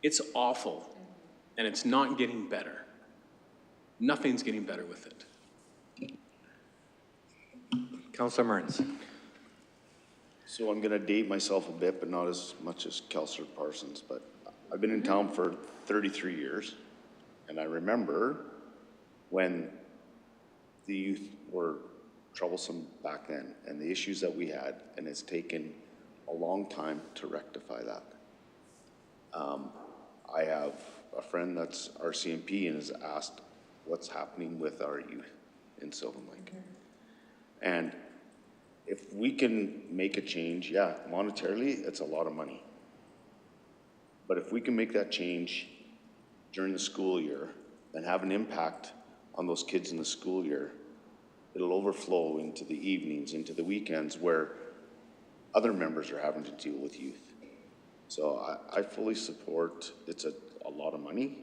S2: It's awful, and it's not getting better. Nothing's getting better with it.
S1: Councillor Mearns.
S7: So I'm gonna date myself a bit, but not as much as Councillor Parsons, but I've been in town for 33 years, and I remember when the youth were troublesome back then, and the issues that we had, and it's taken a long time to rectify that. I have a friend that's RCMP and has asked what's happening with our youth in Sylvan Lake. And if we can make a change, yeah, monetarily, it's a lot of money. But if we can make that change during the school year and have an impact on those kids in the school year, it'll overflow into the evenings, into the weekends where other members are having to deal with youth. So I fully support, it's a lot of money,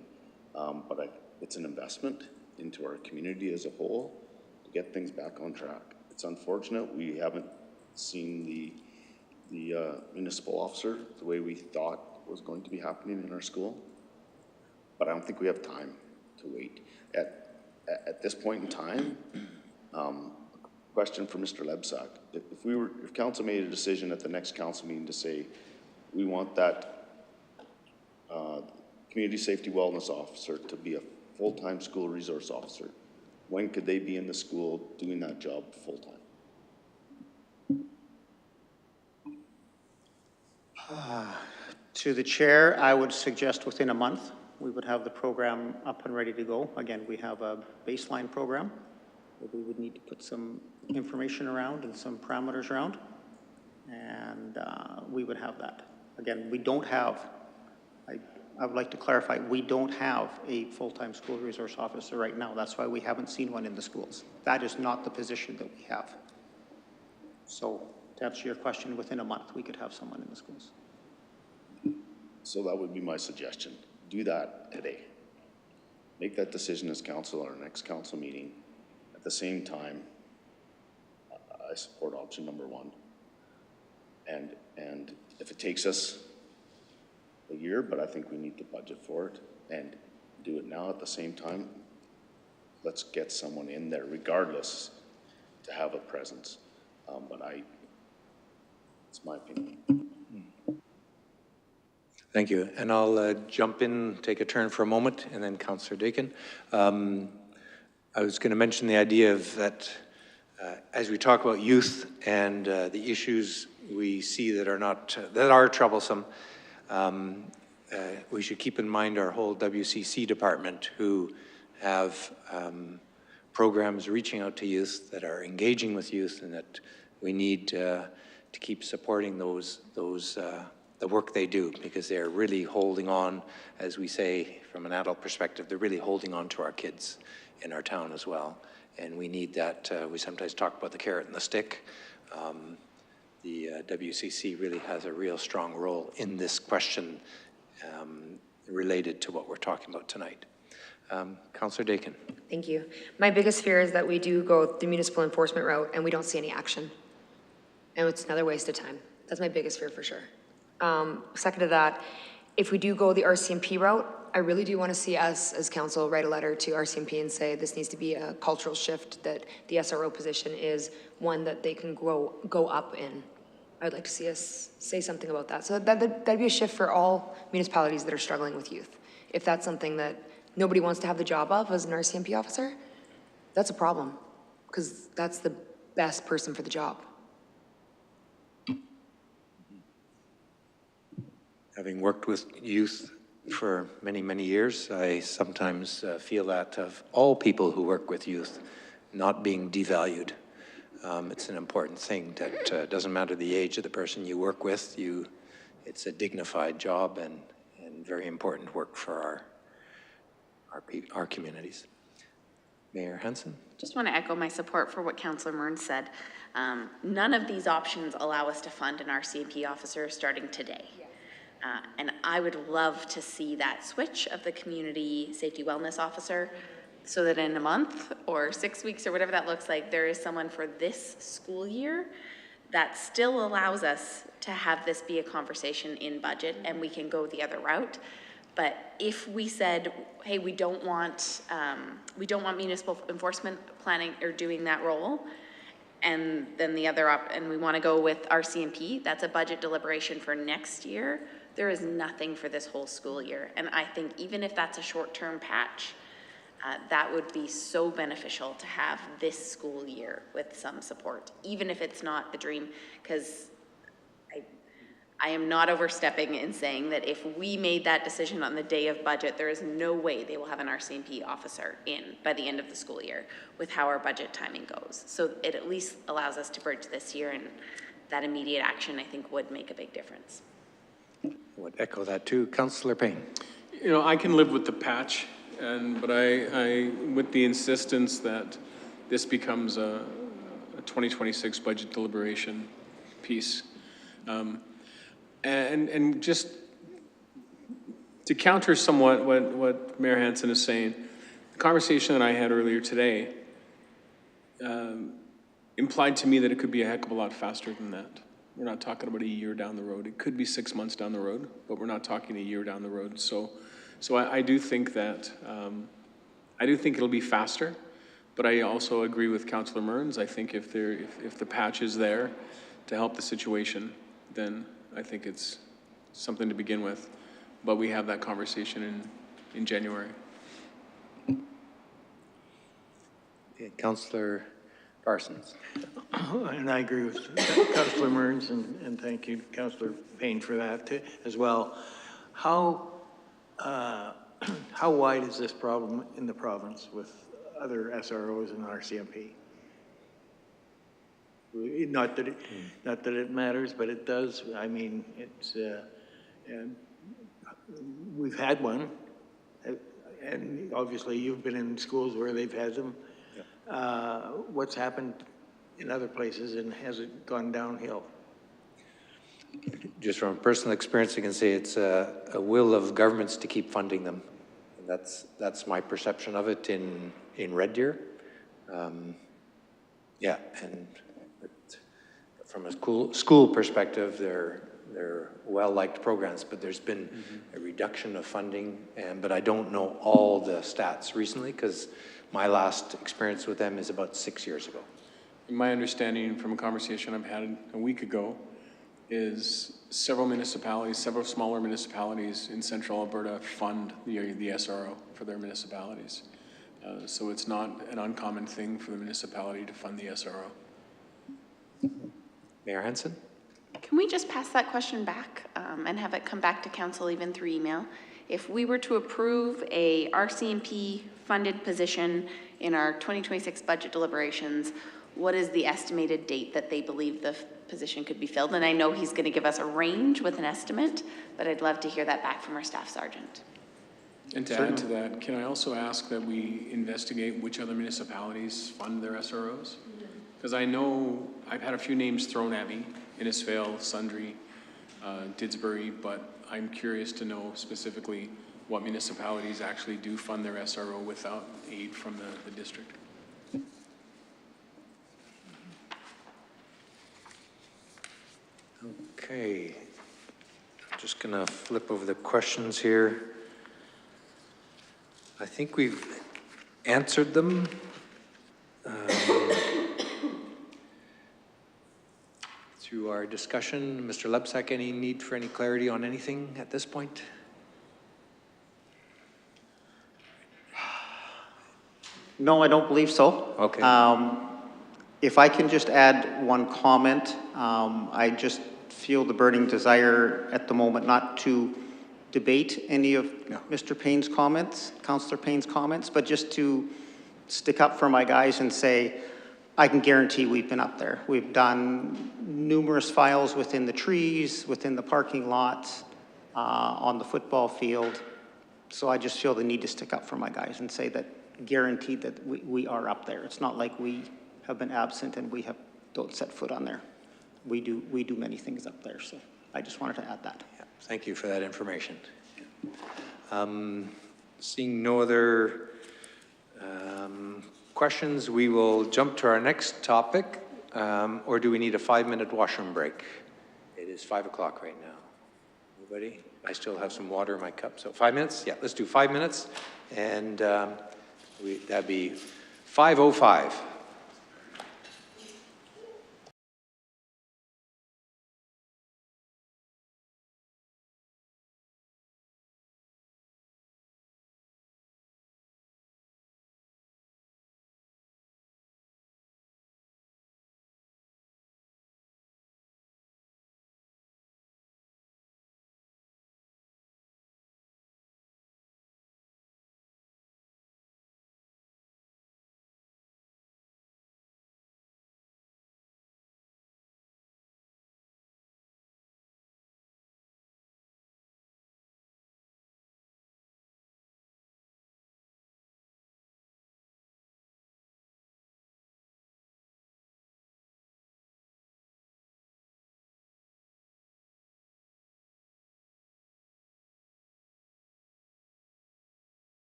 S7: but it's an investment into our community as a whole to get things back on track. It's unfortunate we haven't seen the municipal officer the way we thought was going to be happening in our school, but I don't think we have time to wait. At this point in time, question for Mr. Lebsack. If council made a decision at the next council meeting to say, we want that community safety wellness officer to be a full-time school resource officer, when could they be in the school doing that job full-time?
S8: To the chair, I would suggest within a month, we would have the program up and ready to go. Again, we have a baseline program that we would need to put some information around and some parameters around, and we would have that. Again, we don't have, I would like to clarify, we don't have a full-time school resource officer right now. That's why we haven't seen one in the schools. That is not the position that we have. So to answer your question, within a month, we could have someone in the schools.
S7: So that would be my suggestion. Do that today. Make that decision as council at our next council meeting. At the same time, I support option number one. And if it takes us a year, but I think we need to budget for it and do it now at the same time, let's get someone in there regardless to have a presence. But it's my opinion.
S1: Thank you. And I'll jump in, take a turn for a moment, and then Councillor Dakin. I was going to mention the idea of that as we talk about youth and the issues we see that are troublesome, we should keep in mind our whole WCC department who have programs reaching out to youth that are engaging with youth, and that we need to keep supporting the work they do, because they're really holding on, as we say from an adult perspective, they're really holding on to our kids in our town as well. And we need that. We sometimes talk about the carrot and the stick. The WCC really has a real strong role in this question related to what we're talking about tonight. Councillor Dakin.
S5: Thank you. My biggest fear is that we do go the municipal enforcement route and we don't see any action. And it's another waste of time. That's my biggest fear for sure. Second to that, if we do go the RCMP route, I really do want to see us as council write a letter to RCMP and say this needs to be a cultural shift, that the SRO position is one that they can go up in. I'd like to see us say something about that. So that'd be a shift for all municipalities that are struggling with youth. If that's something that nobody wants to have the job of as an RCMP officer, that's a problem, because that's the best person for the job.
S1: Having worked with youth for many, many years, I sometimes feel that of all people who work with youth not being devalued. It's an important thing that doesn't matter the age of the person you work with, it's a dignified job and very important work for our communities. Mayor Hansen?
S6: Just want to echo my support for what Councillor Mearns said. None of these options allow us to fund an RCMP officer starting today. And I would love to see that switch of the community safety wellness officer so that in a month or 6 weeks or whatever that looks like, there is someone for this school year that still allows us to have this be a conversation in budget, and we can go the other route. But if we said, hey, we don't want municipal enforcement planning or doing that role, and then the other and we want to go with RCMP, that's a budget deliberation for next year. There is nothing for this whole school year. And I think even if that's a short-term patch, that would be so beneficial to have this school year with some support, even if it's not the dream, because I am not overstepping in saying that if we made that decision on the day of budget, there is no way they will have an RCMP officer in by the end of the school year with how our budget timing goes. So it at least allows us to bridge this year, and that immediate action, I think, would make a big difference.
S1: I would echo that too. Councillor Payne.
S2: You know, I can live with the patch, but I with the insistence that this becomes a 2026 budget deliberation piece. And just to counter somewhat what Mayor Hansen is saying, the conversation that I had earlier today implied to me that it could be a heck of a lot faster than that. We're not talking about a year down the road. It could be 6 months down the road, but we're not talking a year down the road. So I do think that, it'll be faster, but I also agree with Councillor Mearns. I think if the patch is there to help the situation, then I think it's something to begin with, but we have that conversation in January.
S1: Councillor Parsons.
S9: And I agree with Councillor Mearns, and thank you, Councillor Payne, for that as well. How wide is this problem in the province with other SROs and RCMP? Not that it matters, but it does. I mean, it's and we've had one, and obviously you've been in schools where they've had them. Yeah. What's happened in other places, and has it gone downhill?
S1: Just from personal experience, I can say it's a will of governments to keep funding them. And that's my perception of it in Red Deer. Yeah, and from a school perspective, they're well-liked programs, but there's been a reduction of funding, but I don't know all the stats recently, because my last experience with them is about 6 years ago.
S2: My understanding from a conversation I've had a week ago is several smaller municipalities in central Alberta fund the SRO for their municipalities. So it's not an uncommon thing for the municipality to fund the SRO.
S1: Mayor Hansen?
S6: Can we just pass that question back and have it come back to council even through email? If we were to approve a RCMP funded position in our 2026 budget deliberations, what is the estimated date that they believe the position could be filled? And I know he's going to give us a range with an estimate, but I'd love to hear that back from our staff sergeant.
S2: And to add to that, can I also ask that we investigate which other municipalities fund their SROs? Because I know I've had a few names thrown at me, Innisfail, Sundre, Didsbury, but I'm curious to know specifically what municipalities actually do fund their SRO without aid from the district.
S1: Okay, I'm just gonna flip over the questions here. I think we've answered them. Through our discussion. Mr. Lebsack, any need for any clarity on anything at this point?
S8: No, I don't believe so.
S1: Okay.
S8: If I can just add one comment, I just feel the burning desire at the moment not to debate any of Mr. Payne's comments, Councillor Payne's comments, but just to stick up for my guys and say, I can guarantee we've been up there. We've done numerous files within the trees, within the parking lots, on the football field. So I just feel the need to stick up for my guys and say that, guaranteed that we are up there. It's not like we have been absent and we don't set foot on there. We do many things up there. So I just wanted to add that.
S1: Yeah, thank you for that information. Seeing no other Questions, we will jump to our next topic, or do we need a 5-minute washroom break? It is 5 o'clock right now. Anybody? I still have some water in my cup, so 5 minutes? Yeah, let's do 5 minutes, and that'd be 5:05.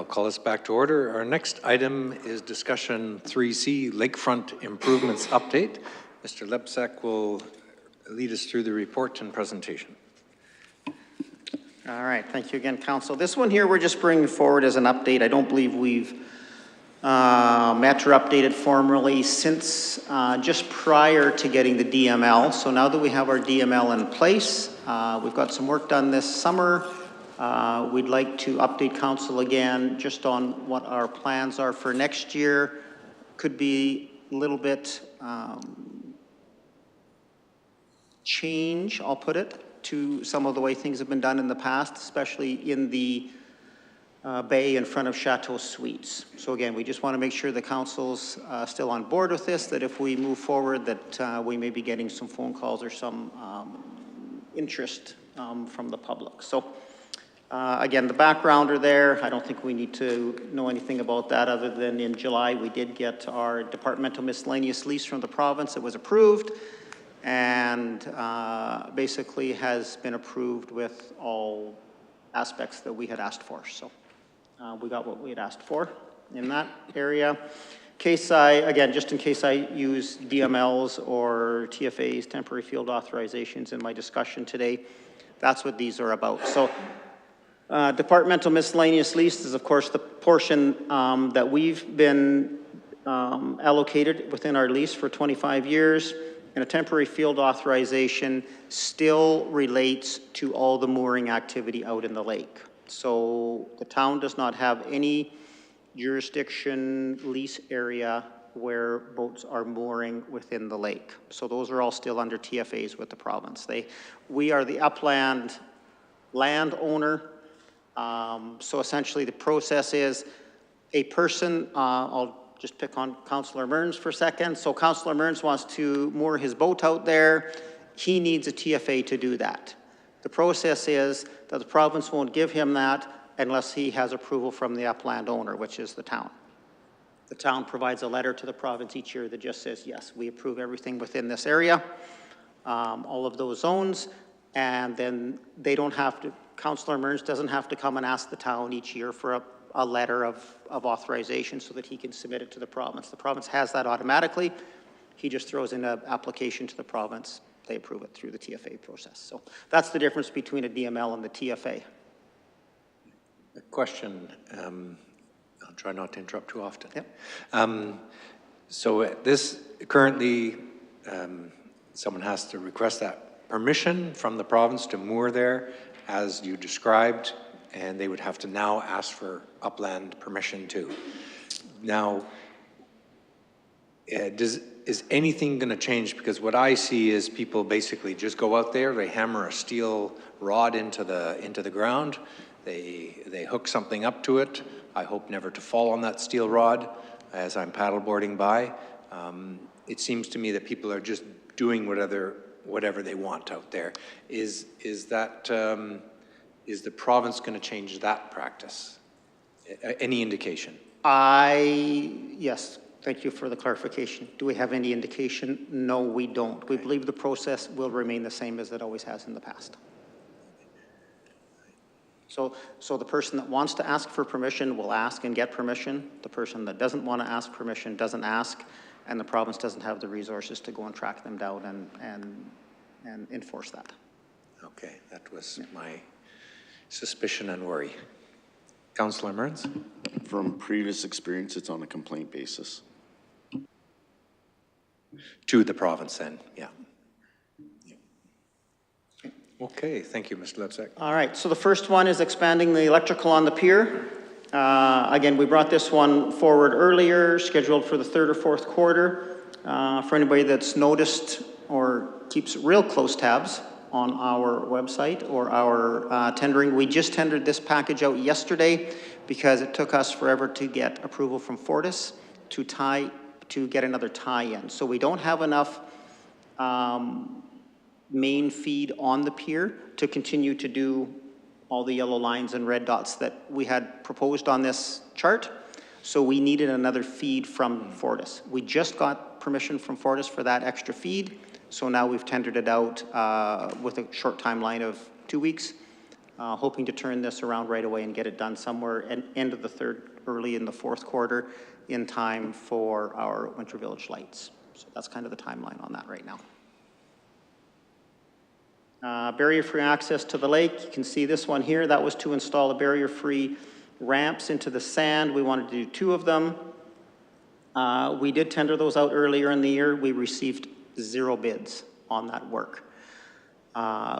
S1: call us back to order. Our next item is discussion 3C, Lakefront Improvements Update. Mr. Lepsak will lead us through the report and presentation.
S8: All right, thank you again, Council. This one here we're just bringing forward as an update. I don't believe we've met or updated formally since just prior to getting the DML. So now that we have our DML in place, we've got some work done this summer. We'd like to update Council again just on what our plans are for next year. Could be a little bit change, I'll put it, to some of the way things have been done in the past, especially in the bay in front of Chateau Suites. So again, we just want to make sure the council's still on board with this, that if we move forward, that we may be getting some phone calls or some interest from the public. So again, the background are there. I don't think we need to know anything about that other than in July, we did get our departmental miscellaneous lease from the province. It was approved and basically has been approved with all aspects that we had asked for. So we got what we had asked for in that area. Again, just in case I use DMLs or TFAs, temporary field authorizations, in my discussion today, that's what these are about. So departmental miscellaneous lease is, of course, the portion that we've been allocated within our lease for 25 years. And a temporary field authorization still relates to all the mooring activity out in the lake. So the town does not have any jurisdiction lease area where boats are mooring within the lake. So those are all still under TFAs with the province. We are the upland landowner. So essentially the process is a person, I'll just pick on Councillor Mearns for a second. So Councillor Mearns wants to moor his boat out there. He needs a TFA to do that. The process is that the province won't give him that unless he has approval from the upland owner, which is the town. The town provides a letter to the province each year that just says, yes, we approve everything within this area, all of those zones, and then they don't have to, Councillor Mearns doesn't have to come and ask the town each year for a letter of authorization so that he can submit it to the province. The province has that automatically. He just throws in an application to the province. They approve it through the TFA process. So that's the difference between a DML and the TFA.
S1: A question, I'll try not to interrupt too often.
S8: Yep.
S1: So this currently, someone has to request that permission from the province to moor there, as you described, and they would have to now ask for upland permission too. Now, is anything going to change? Because what I see is people basically just go out there, they hammer a steel rod into the ground, they hook something up to it. I hope never to fall on that steel rod as I'm paddleboarding by. It seems to me that people are just doing whatever they want out there. Is the province going to change that practice? Any indication?
S8: Yes, thank you for the clarification. Do we have any indication? No, we don't. Okay. We believe the process will remain the same as it always has in the past. So the person that wants to ask for permission will ask and get permission. The person that doesn't want to ask permission doesn't ask, and the province doesn't have the resources to go and track them down and enforce that.
S1: Okay, that was my suspicion and worry. Councillor Mearns?
S7: From previous experience, it's on a complaint basis.
S1: To the province then, yeah. Okay, thank you, Mr. Lepsak.
S8: All right, so the first one is expanding the electrical on the pier. Again, we brought this one forward earlier, scheduled for the 3rd or 4th quarter. For anybody that's noticed or keeps real close tabs on our website or our tendering, we just tendered this package out yesterday because it took us forever to get approval from Fortis to get another tie-in. So we don't have enough main feed on the pier to continue to do all the yellow lines and red dots that we had proposed on this chart. So we needed another feed from Fortis. We just got permission from Fortis for that extra feed. So now we've tendered it out with a short timeline of 2 weeks. hoping to turn this around right away and get it done somewhere at end of the third, early in the fourth quarter, in time for our Winter Village lights. So that's kind of the timeline on that right now. Barrier-free access to the lake. You can see this one here. That was to install a barrier-free ramps into the sand. We wanted to do 2 of them. We did tender those out earlier in the year. We received 0 bids on that work.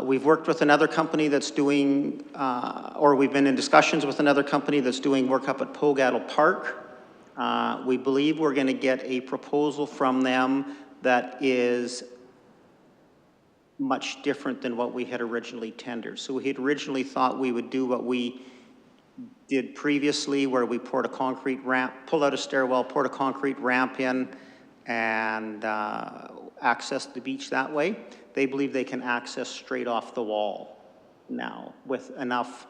S8: We've worked with another company that's doing, or we've been in discussions with another company that's doing work up at Pogattle Park. We believe we're going to get a proposal from them that is much different than what we had originally tendered. So we had originally thought we would do what we did previously, where we poured a concrete ramp, pulled out a stairwell, poured a concrete ramp in, and accessed the beach that way. They believe they can access straight off the wall now with enough,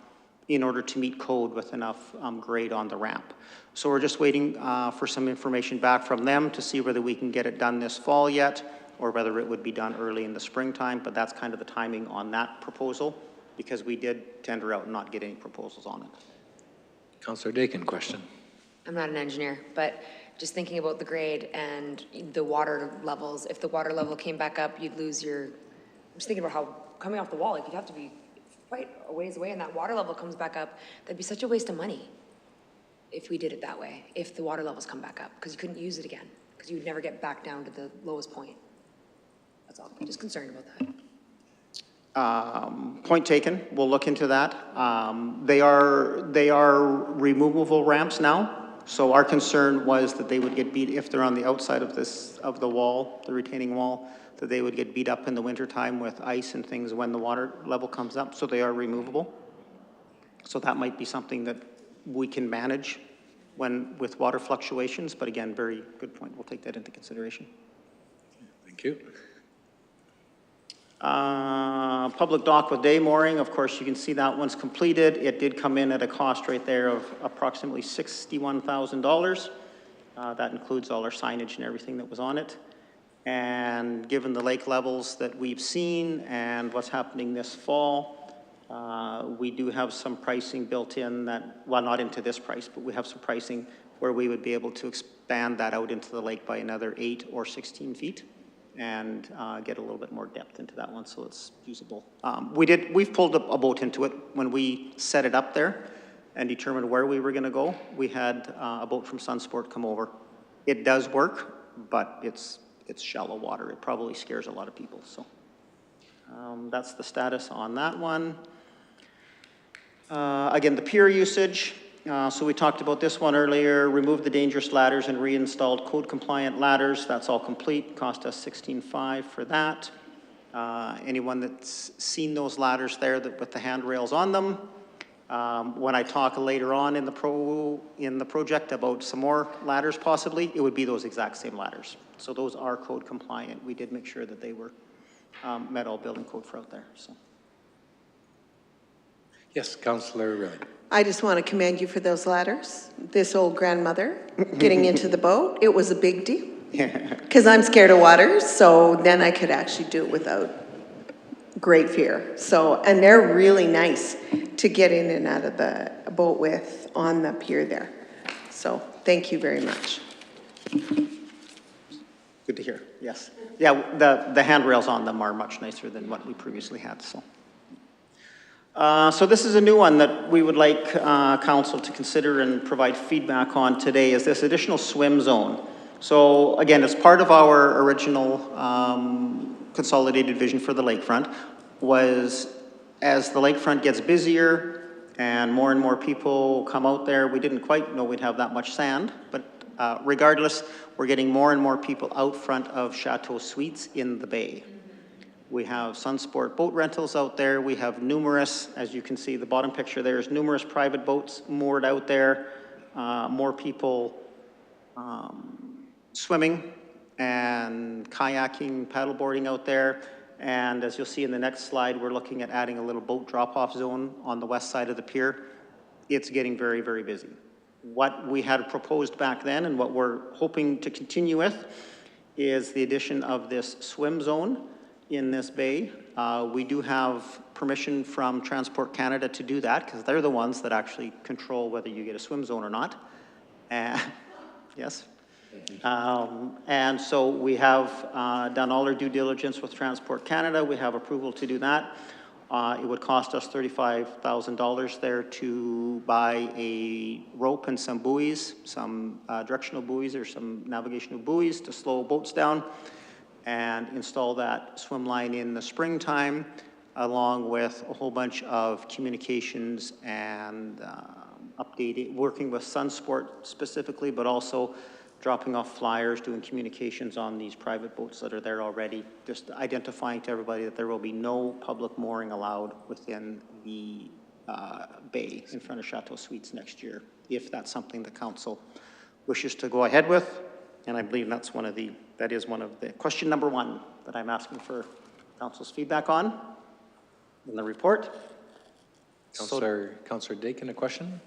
S8: in order to meet code, with enough grade on the ramp. So we're just waiting for some information back from them to see whether we can get it done this fall yet, or whether it would be done early in the springtime, but that's kind of the timing on that proposal, because we did tender out and not get any proposals on it.
S1: Councillor Dakin, question.
S5: I'm not an engineer, but just thinking about the grade and the water levels, if the water level came back up, you'd lose your, I'm just thinking about how coming off the wall, like you'd have to be quite a ways away, and that water level comes back up, that'd be such a waste of money if we did it that way, if the water levels come back up, because you couldn't use it again, because you would never get back down to the lowest point. That's all. I'm just concerned about that.
S8: Point taken. We'll look into that. They are removable ramps now. So our concern was that they would get beat if they're on the outside of the wall, the retaining wall, that they would get beat up in the wintertime with ice and things when the water level comes up. So they are removable. So that might be something that we can manage with water fluctuations. But again, very good point. We'll take that into consideration.
S1: Thank you.
S8: Public dock with day mooring, of course, you can see that one's completed. It did come in at a cost right there of approximately $61,000. That includes all our signage and everything that was on it. And given the lake levels that we've seen and what's happening this fall, we do have some pricing built in that, well, not into this price, but we have some pricing where we would be able to expand that out into the lake by another 8 or 16 feet. And get a little bit more depth into that one so it's usable. We've pulled a boat into it when we set it up there and determined where we were going to go. We had a boat from Sunsport come over. It does work, but it's shallow water. It probably scares a lot of people. So that's the status on that one. Again, the pier usage. So we talked about this one earlier, removed the dangerous ladders and reinstalled code-compliant ladders. That's all complete, cost us $16,500 for that. Anyone that's seen those ladders there with the handrails on them, when I talk later on in the project about some more ladders possibly, it would be those exact same ladders. So those are code-compliant. We did make sure that they were met all building code for out there. So.
S1: Yes, Councillor Riley.
S3: I just want to commend you for those ladders. This old grandmother getting into the boat, it was a big deal. Because I'm scared of water, so then I could actually do it without great fear. So, and they're really nice to get in and out of the boat with on the pier there. So thank you very much.
S8: Good to hear, yes. Yeah, the handrails on them are much nicer than what we previously had, so. So this is a new one that we would like council to consider and provide feedback on today, is this additional swim zone. So again, it's part of our original consolidated vision for the lakefront, was as the lakefront gets busier and more people come out there, we didn't quite know we'd have that much sand, but regardless, we're getting more and more people out front of Chateau Suites in the bay. We have Sunsport boat rentals out there. We have numerous, as you can see, the bottom picture there is numerous private boats moored out there. More people swimming and kayaking, paddleboarding out there. And as you'll see in the next slide, we're looking at adding a little boat drop-off zone on the west side of the pier. It's getting very, very busy. What we had proposed back then and what we're hoping to continue with is the addition of this swim zone in this bay. We do have permission from Transport Canada to do that because they're the ones that actually control whether you get a swim zone or not. Yes. And so we have done all our due diligence with Transport Canada. We have approval to do that. It would cost us $35,000 there to buy a rope and some buoys, some directional buoys or some navigational buoys to slow boats down and install that swim line in the springtime, along with a whole bunch of communications and updating, working with Sunsport specifically, but also dropping off flyers, doing communications on these private boats that are there already, just identifying to everybody that there will be no public mooring allowed within the bay in front of Chateau Suites next year, if that's something the council wishes to go ahead with. And I believe that's that is one of the, question number 1 that I'm asking for council's feedback on in the report.
S1: Councillor Dakin, a question?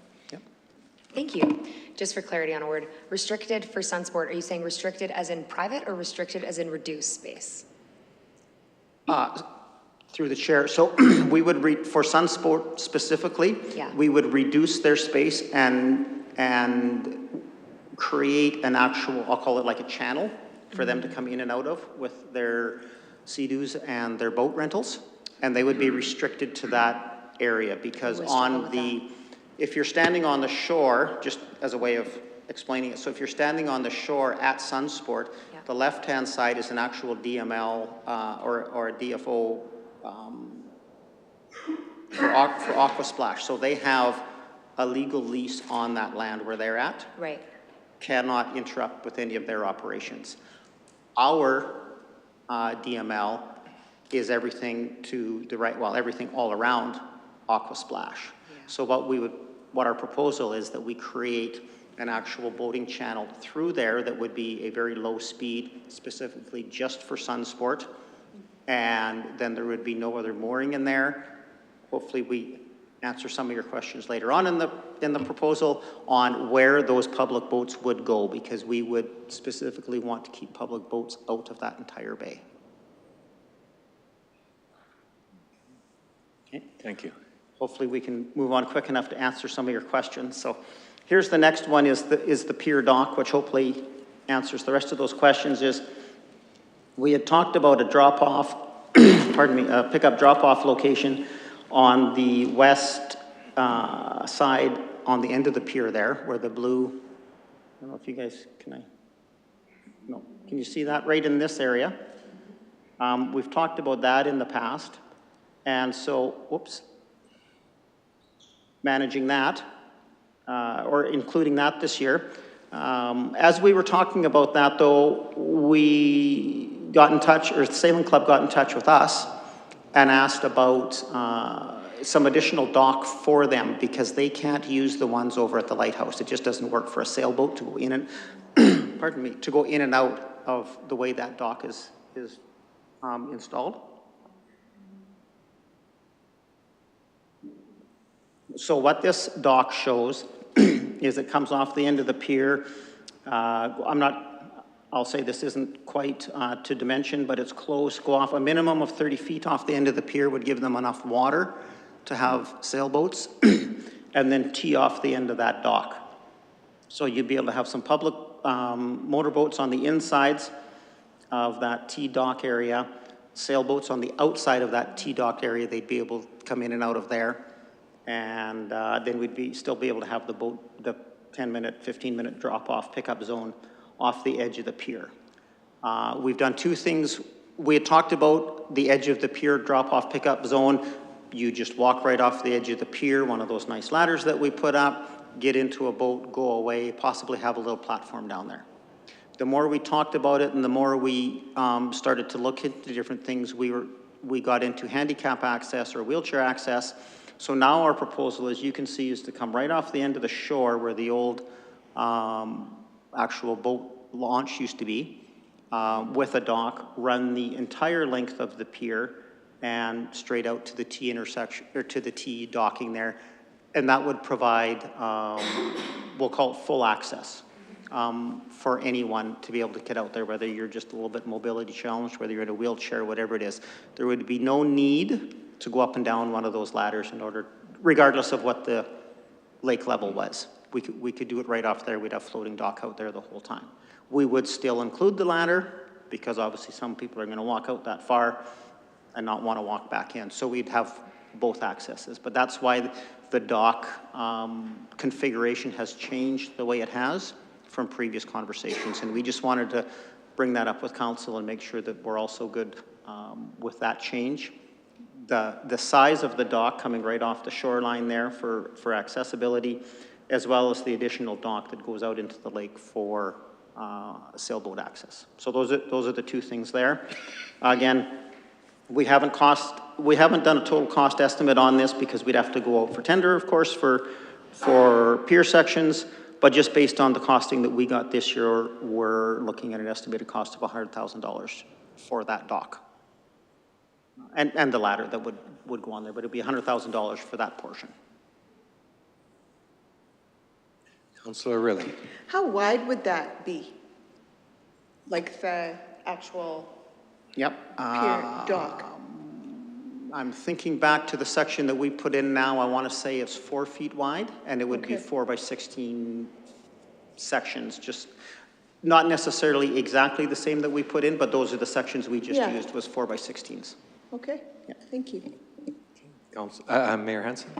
S5: Thank you. Just for clarity on a word, restricted for Sunsport, are you saying restricted as in private or restricted as in reduced space?
S8: Through the chair. So we would, for Sunsport specifically,
S5: Yeah.
S8: we would reduce their space and create an actual, I'll call it like a channel for them to come in and out of with their Sea-Doos and their boat rentals. And they would be restricted to that area because on the, if you're standing on the shore, just as a way of explaining it, so if you're standing on the shore at Sunsport, the left-hand side is an actual DML or a DFO for Aquasplash. So they have a legal lease on that land where they're at.
S5: Right.
S8: Cannot interrupt with any of their operations. Our DML is everything to the right, well, everything all around Aquasplash. So what our proposal is that we create an actual boating channel through there that would be a very low speed, specifically just for Sunsport. And then there would be no other mooring in there. Hopefully we answer some of your questions later on in the proposal on where those public boats would go, because we would specifically want to keep public boats out of that entire bay. Okay.
S1: Thank you.
S8: Hopefully we can move on quick enough to answer some of your questions. So here's the next one is the pier dock, which hopefully answers the rest of those questions. Is we had talked about a drop-off, pardon me, a pickup drop-off location on the west side on the end of the pier there, where the blue, I don't know if you guys, no, can you see that right in this area? We've talked about that in the past. And so, whoops, managing that, or including that this year. As we were talking about that though, we got in touch, or the Sailing Club got in touch with us and asked about some additional dock for them because they can't use the ones over at the lighthouse. It just doesn't work for a sailboat to go in and, pardon me, to go in and out of the way that dock is installed. So what this dock shows is it comes off the end of the pier. I'll say this isn't quite to dimension, but it's close. Go off a minimum of 30 feet off the end of the pier would give them enough water to have sailboats, and then tee off the end of that dock. So you'd be able to have some public motorboats on the insides of that tee dock area, sailboats on the outside of that tee dock area. They'd be able to come in and out of there. And then we'd still be able to have the boat, the 10-minute, 15-minute drop-off pickup zone off the edge of the pier. We've done two things. We had talked about the edge of the pier drop-off pickup zone. You just walk right off the edge of the pier, one of those nice ladders that we put up, get into a boat, go away, possibly have a little platform down there. The more we talked about it and the more we started to look into different things, we got into handicap access or wheelchair access. So now our proposal, as you can see, is to come right off the end of the shore where the old actual boat launch used to be, with a dock, run the entire length of the pier and straight out to the T intersection, or to the T docking there. And that would provide, we'll call it full access for anyone to be able to get out there, whether you're just a little bit mobility challenged, whether you're in a wheelchair, whatever it is. There would be no need to go up and down one of those ladders in order, regardless of what the lake level was. We could do it right off there. We'd have floating dock out there the whole time. We would still include the ladder because obviously some people are going to walk out that far and not want to walk back in. So we'd have both accesses. But that's why the dock configuration has changed the way it has from previous conversations. And we just wanted to bring that up with council and make sure that we're also good with that change. The size of the dock coming right off the shoreline there for accessibility, as well as the additional dock that goes out into the lake for sailboat access. So those are the two things there. Again, we haven't done a total cost estimate on this because we'd have to go out for tender, of course, for pier sections, but just based on the costing that we got this year, we're looking at an estimated cost of $100,000 for that dock. And the ladder that would go on there, but it'd be $100,000 for that portion.
S1: Councillor Riley.
S3: How wide would that be? Like the actual
S8: Yep.
S3: pier dock?
S8: I'm thinking back to the section that we put in now. I want to say it's 4 feet wide, and it would be
S3: Okay.
S8: 4 by 16 sections. Just not necessarily exactly the same that we put in, but those are the sections we just
S3: Yeah.
S8: used was 4 by 16s.
S3: Okay, thank you.
S1: Mayor Hansen.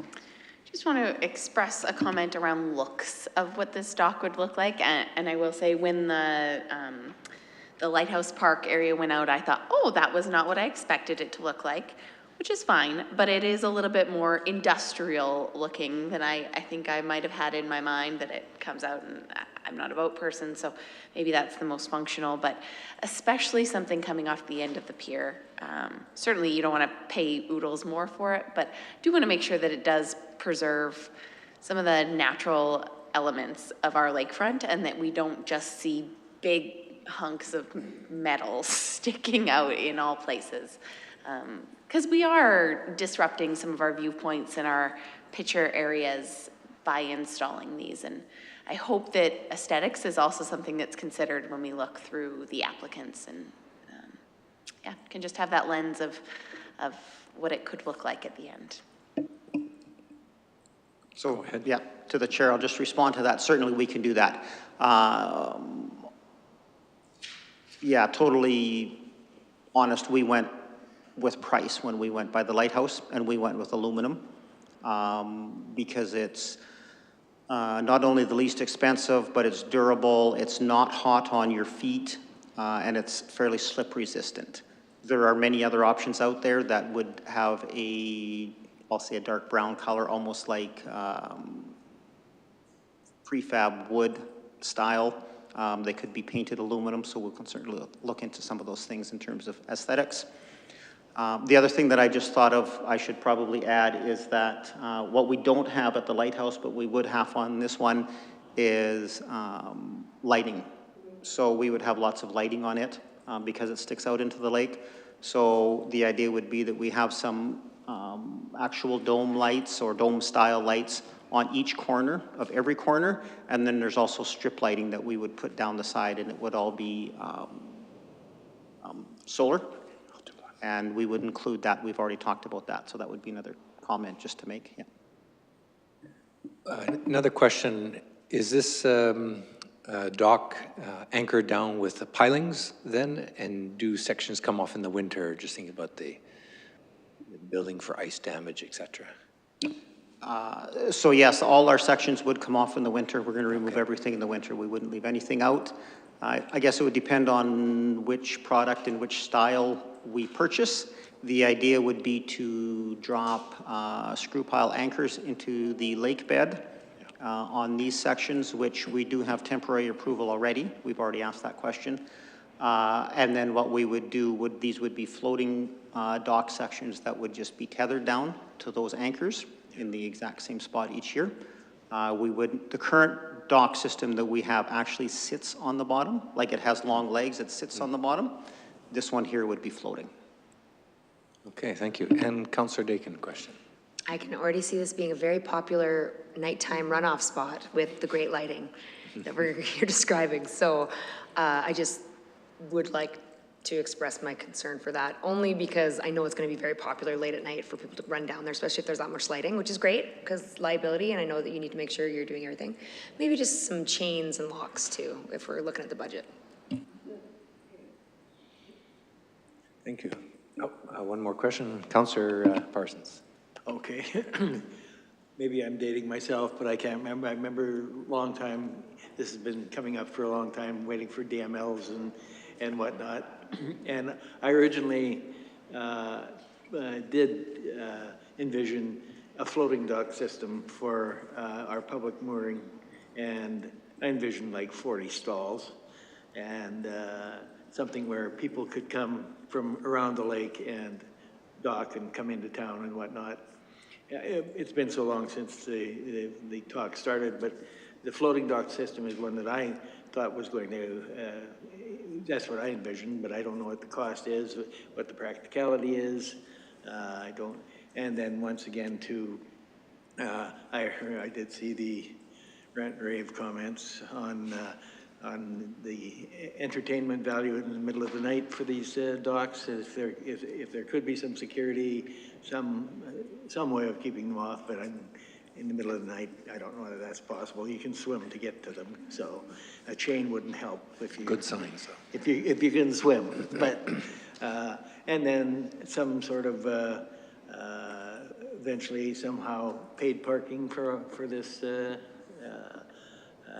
S6: Just want to express a comment around looks of what this dock would look like. And I will say when the Lighthouse Park area went out, I thought, oh, that was not what I expected it to look like, which is fine, but it is a little bit more industrial looking than I think I might have had in my mind, that it comes out, and I'm not a boat person, so maybe that's the most functional, but especially something coming off the end of the pier. Certainly you don't want to pay oodles more for it, but do want to make sure that it does preserve some of the natural elements of our lakefront, and that we don't just see big hunks of metal sticking out in all places. Because we are disrupting some of our viewpoints in our picture areas by installing these. And I hope that aesthetics is also something that's considered when we look through the applicants, and yeah, can just have that lens of what it could look like at the end.
S8: So, yeah, to the chair, I'll just respond to that. Certainly we can do that. Yeah, totally honest, we went with price when we went by the Lighthouse, and we went with aluminum because it's not only the least expensive, but it's durable, it's not hot on your feet, and it's fairly slip resistant. There are many other options out there that would have I'll say a dark brown color, almost like prefab wood style. They could be painted aluminum, so we'll certainly look into some of those things in terms of aesthetics. The other thing that I just thought of, I should probably add, is that what we don't have at the Lighthouse, but we would have on this one, is lighting. So we would have lots of lighting on it because it sticks out into the lake. So the idea would be that we have some actual dome lights or dome style lights on each corner of every corner, and then there's also strip lighting that we would put down the side, and it would all be solar, and we would include that. We've already talked about that, so that would be another comment just to make. Yeah.
S1: Another question, is this dock anchored down with the pilings then, and do sections come off in the winter? Just thinking about the building for ice damage, etc.
S8: So yes, all our sections would come off in the winter. We're going to remove everything in the winter. We wouldn't leave anything out. I guess it would depend on which product and which style we purchase. The idea would be to drop screw pile anchors into the lake bed on these sections, which we do have temporary approval already. We've already asked that question. And then what we would do these would be floating dock sections that would just be tethered down to those anchors in the exact same spot each year. The current dock system that we have actually sits on the bottom, like it has long legs, it sits on the bottom. This one here would be floating.
S1: Okay, thank you. And Councillor Dakin, question.
S5: I can already see this being a very popular nighttime runoff spot with the great lighting. that you're describing. So I just would like to express my concern for that, only because I know it's going to be very popular late at night for people to run down there, especially if there's that much lighting, which is great because liability, and I know that you need to make sure you're doing everything. Maybe just some chains and locks too, if we're looking at the budget.
S1: Thank you. Oh, one more question. Councillor Parsons.
S9: Okay. Maybe I'm dating myself, but I can't remember. I remember a long time, this has been coming up for a long time, waiting for DMLs and whatnot. And I originally did envision a floating dock system for our public mooring, and I envisioned like 40 stalls and something where people could come from around the lake and dock and come into town and whatnot. It's been so long since the talk started, but the floating dock system is one that I thought was going to, that's what I envisioned, but I don't know what the cost is, what the practicality is. I don't, and then once again too, I did see the rant and rave comments on the entertainment value in the middle of the night for these docks. If there could be some security, some way of keeping them off, but in the middle of the night, I don't know whether that's possible. You can swim to get to them, so a chain wouldn't help if you. Good sign, so. If you can swim, but and then some sort of eventually somehow paid parking for this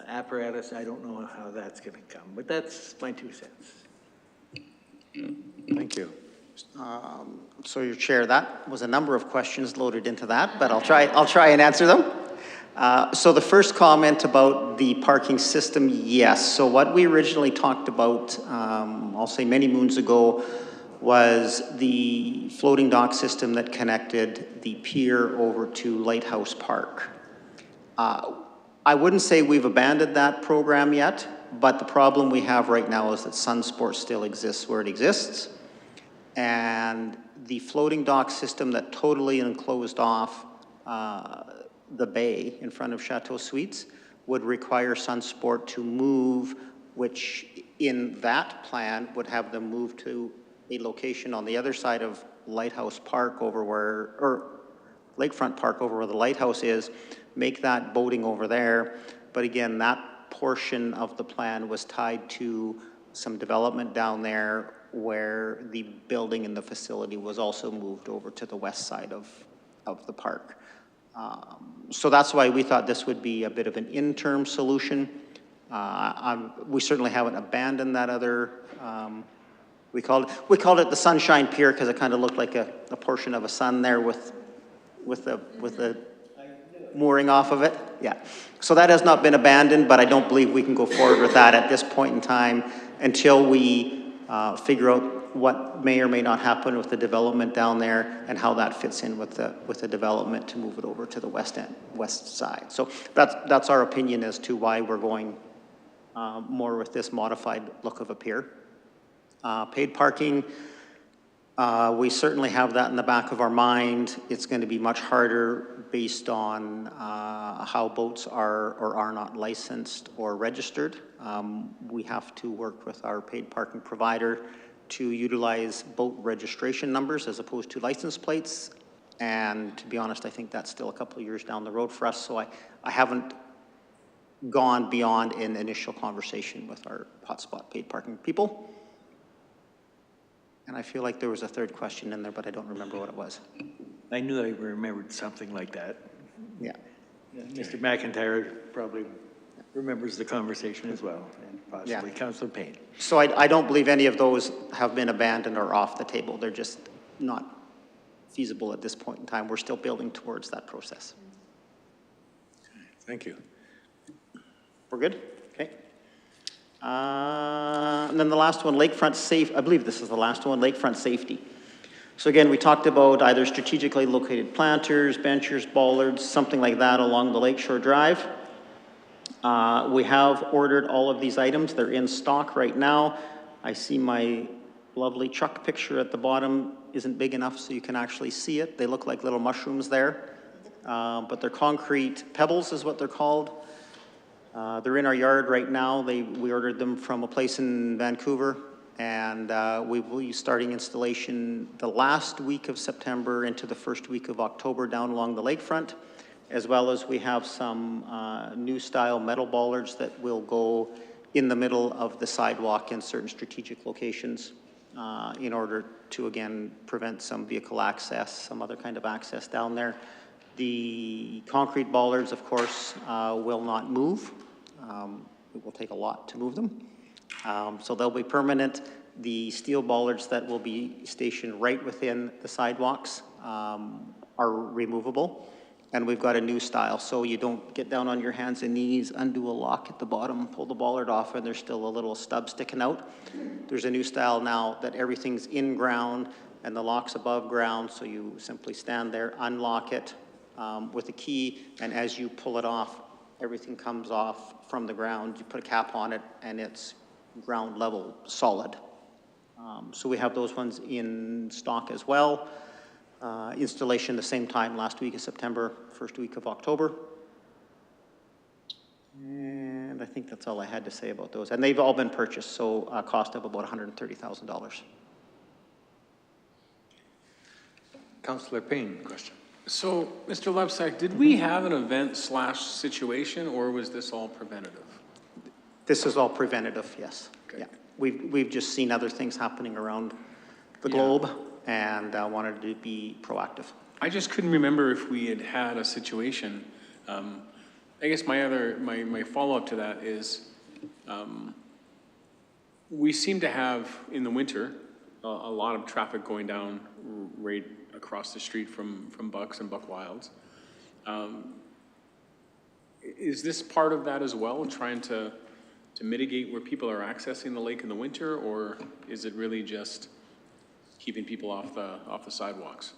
S9: apparatus. I don't know how that's going to come, but that's my 2 cents.
S1: Thank you.
S8: So your chair, that was a number of questions loaded into that, but I'll try and answer them. So the first comment about the parking system, yes. So what we originally talked about, I'll say many moons ago, was the floating dock system that connected the pier over to Lighthouse Park. I wouldn't say we've abandoned that program yet, but the problem we have right now is that Sunsport still exists where it exists. And the floating dock system that totally enclosed off the bay in front of Chateau Suites would require Sunsport to move, which in that plan would have them move to a location on the other side of Lighthouse Park over where, or Lakefront Park over where the lighthouse is, make that boating over there. But again, that portion of the plan was tied to some development down there where the building and the facility was also moved over to the west side of the park. So that's why we thought this would be a bit of an interim solution. We certainly haven't abandoned that other, we called it the Sunshine Pier because it kind of looked like a portion of a sun there with the mooring off of it. Yeah. So that has not been abandoned, but I don't believe we can go forward with that at this point in time until we figure out what may or may not happen with the development down there and how that fits in with the development to move it over to the west side. So that's our opinion as to why we're going more with this modified look of a pier. Paid parking, we certainly have that in the back of our mind. It's going to be much harder based on how boats are or are not licensed or registered. We have to work with our paid parking provider to utilize boat registration numbers as opposed to license plates. And to be honest, I think that's still a couple of years down the road for us. So I haven't gone beyond an initial conversation with our hotspot paid parking people. And I feel like there was a third question in there, but I don't remember what it was.
S9: I knew I remembered something like that.
S8: Yeah.
S9: Mr. McIntyre probably remembers the conversation as well, and possibly Councillor Payne.
S8: So I don't believe any of those have been abandoned or off the table. They're just not feasible at this point in time. We're still building towards that process.
S1: Thank you.
S8: We're good? Okay. And then the last one, lakefront safe. I believe this is the last one, lakefront safety. So again, we talked about either strategically located planters, benchers, bollards, something like that along the Lakeshore Drive. We have ordered all of these items. They're in stock right now. I see my lovely truck picture at the bottom isn't big enough so you can actually see it. They look like little mushrooms there, but they're concrete pebbles is what they're called. They're in our yard right now. We ordered them from a place in Vancouver, and we will be starting installation the last week of September into the first week of October down along the lakefront, as well as we have some new style metal bollards that will go in the middle of the sidewalk in certain strategic locations in order to, again, prevent some vehicle access, some other kind of access down there. The concrete bollards, of course, will not move. It will take a lot to move them. So they'll be permanent. The steel bollards that will be stationed right within the sidewalks are removable. And we've got a new style, so you don't get down on your hands and knees, undo a lock at the bottom, pull the bollard off, and there's still a little stub sticking out. There's a new style now that everything's in ground and the lock's above ground, so you simply stand there, unlock it with a key, and as you pull it off, everything comes off from the ground. You put a cap on it, and it's ground level solid. So we have those ones in stock as well. Installation the same time, last week of September, first week of October. And I think that's all I had to say about those. And they've all been purchased, so a cost of about $130,000.
S1: Councillor Payne, question.
S2: So, Mr. Lebsack, did we have an event / situation, or was this all preventative?
S8: This is all preventative, yes.
S2: Okay.
S8: Yeah. We've just seen other things happening around the
S2: Yeah.
S8: globe and wanted to be proactive.
S2: I just couldn't remember if we had had a situation. I guess my follow-up to that is, we seem to have, in the winter, a lot of traffic going down right across the street from Bucks and Buck Wilds. Is this part of that as well, trying to mitigate where people are accessing the lake in the winter, or is it really just keeping people off the sidewalks?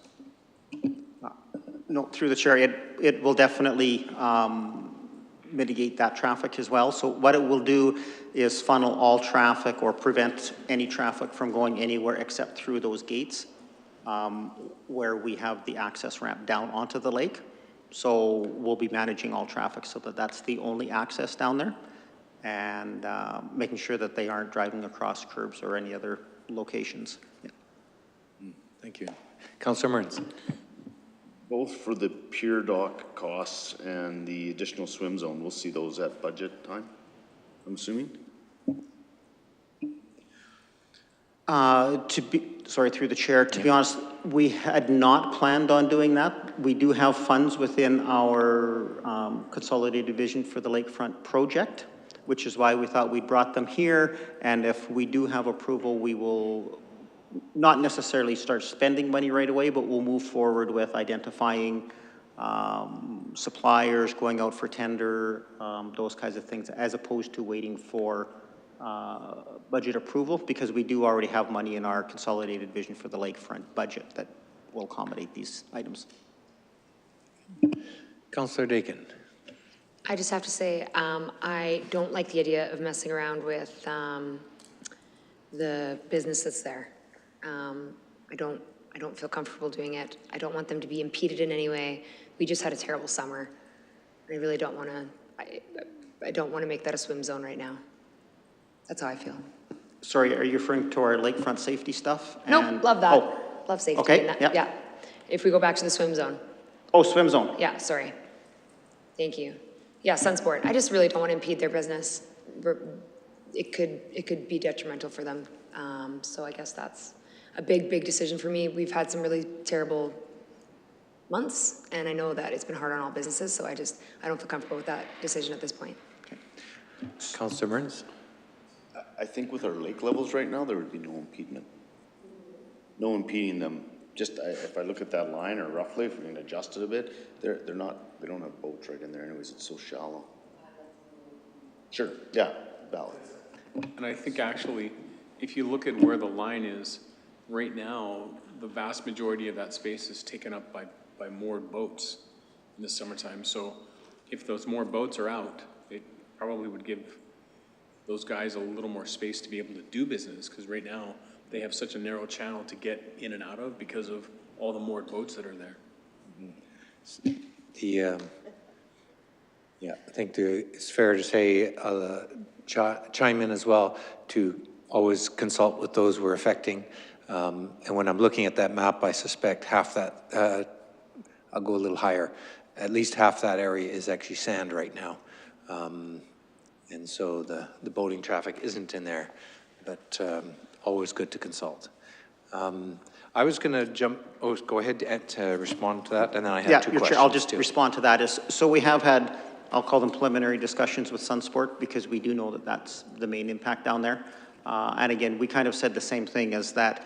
S8: No, through the chair, it will definitely mitigate that traffic as well. So what it will do is funnel all traffic or prevent any traffic from going anywhere except through those gates where we have the access ramp down onto the lake. So we'll be managing all traffic so that that's the only access down there, and making sure that they aren't driving across curbs or any other locations. Yeah.
S1: Thank you. Councillor Mearns.
S7: Both for the pier dock costs and the additional swim zone, we'll see those at budget time, I'm assuming? Through the chair, to be honest, we had not planned on doing that. We do have funds within our consolidated vision for the lakefront project, which is why we thought we brought them here. And if we do have approval, we will not necessarily start spending money right away, but we'll move forward with identifying suppliers, going out for tender, those kinds of things, as opposed to waiting for budget approval, because we do already have money in our consolidated vision for the lakefront budget that will accommodate these items.
S1: Councillor Dakin.
S5: I just have to say, I don't like the idea of messing around with the business that's there. I don't feel comfortable doing it. I don't want them to be impeded in any way. We just had a terrible summer. I really don't want to, I don't want to make that a swim zone right now. That's how I feel.
S8: Sorry, are you referring to our lakefront safety stuff?
S5: Nope, love that.
S8: Oh,
S5: Love safety.
S8: okay,
S5: and that,
S8: yeah.
S5: Yeah. If we go back to the swim zone.
S8: oh, swim zone.
S5: Yeah, sorry. Thank you. Yeah, Sunsport. I just really don't want to impede their business. It could be detrimental for them. So I guess that's a big decision for me. We've had some really terrible months, and I know that it's been hard on all businesses, so I don't feel comfortable with that decision at this point.
S1: Okay. Councillor Mearns.
S7: I think with our lake levels right now, there would be no impediment. No impeding them. Just if I look at that line, or roughly, if we can adjust it a bit, they don't have boats right in there anyways, it's so shallow. Sure, yeah, valid.
S2: And I think actually, if you look at where the line is, right now, the vast majority of that space is taken up by moored boats in the summertime. So if those moored boats are out, it probably would give those guys a little more space to be able to do business, because right now they have such a narrow channel to get in and out of because of all the moored boats that are there.
S1: Yeah, I think it's fair to say, chime in as well, to always consult with those we're affecting. And when I'm looking at that map, I suspect half that, I'll go a little higher, at least half that area is actually sand right now. And so the boating traffic isn't in there, but always good to consult. I was going to go ahead and respond to that, and then I had two questions.
S8: Chair, I'll just respond to that. So we have had, I'll call them preliminary discussions with Sunsport, because we do know that that's the main impact down there. And again, we kind of said the same thing, as that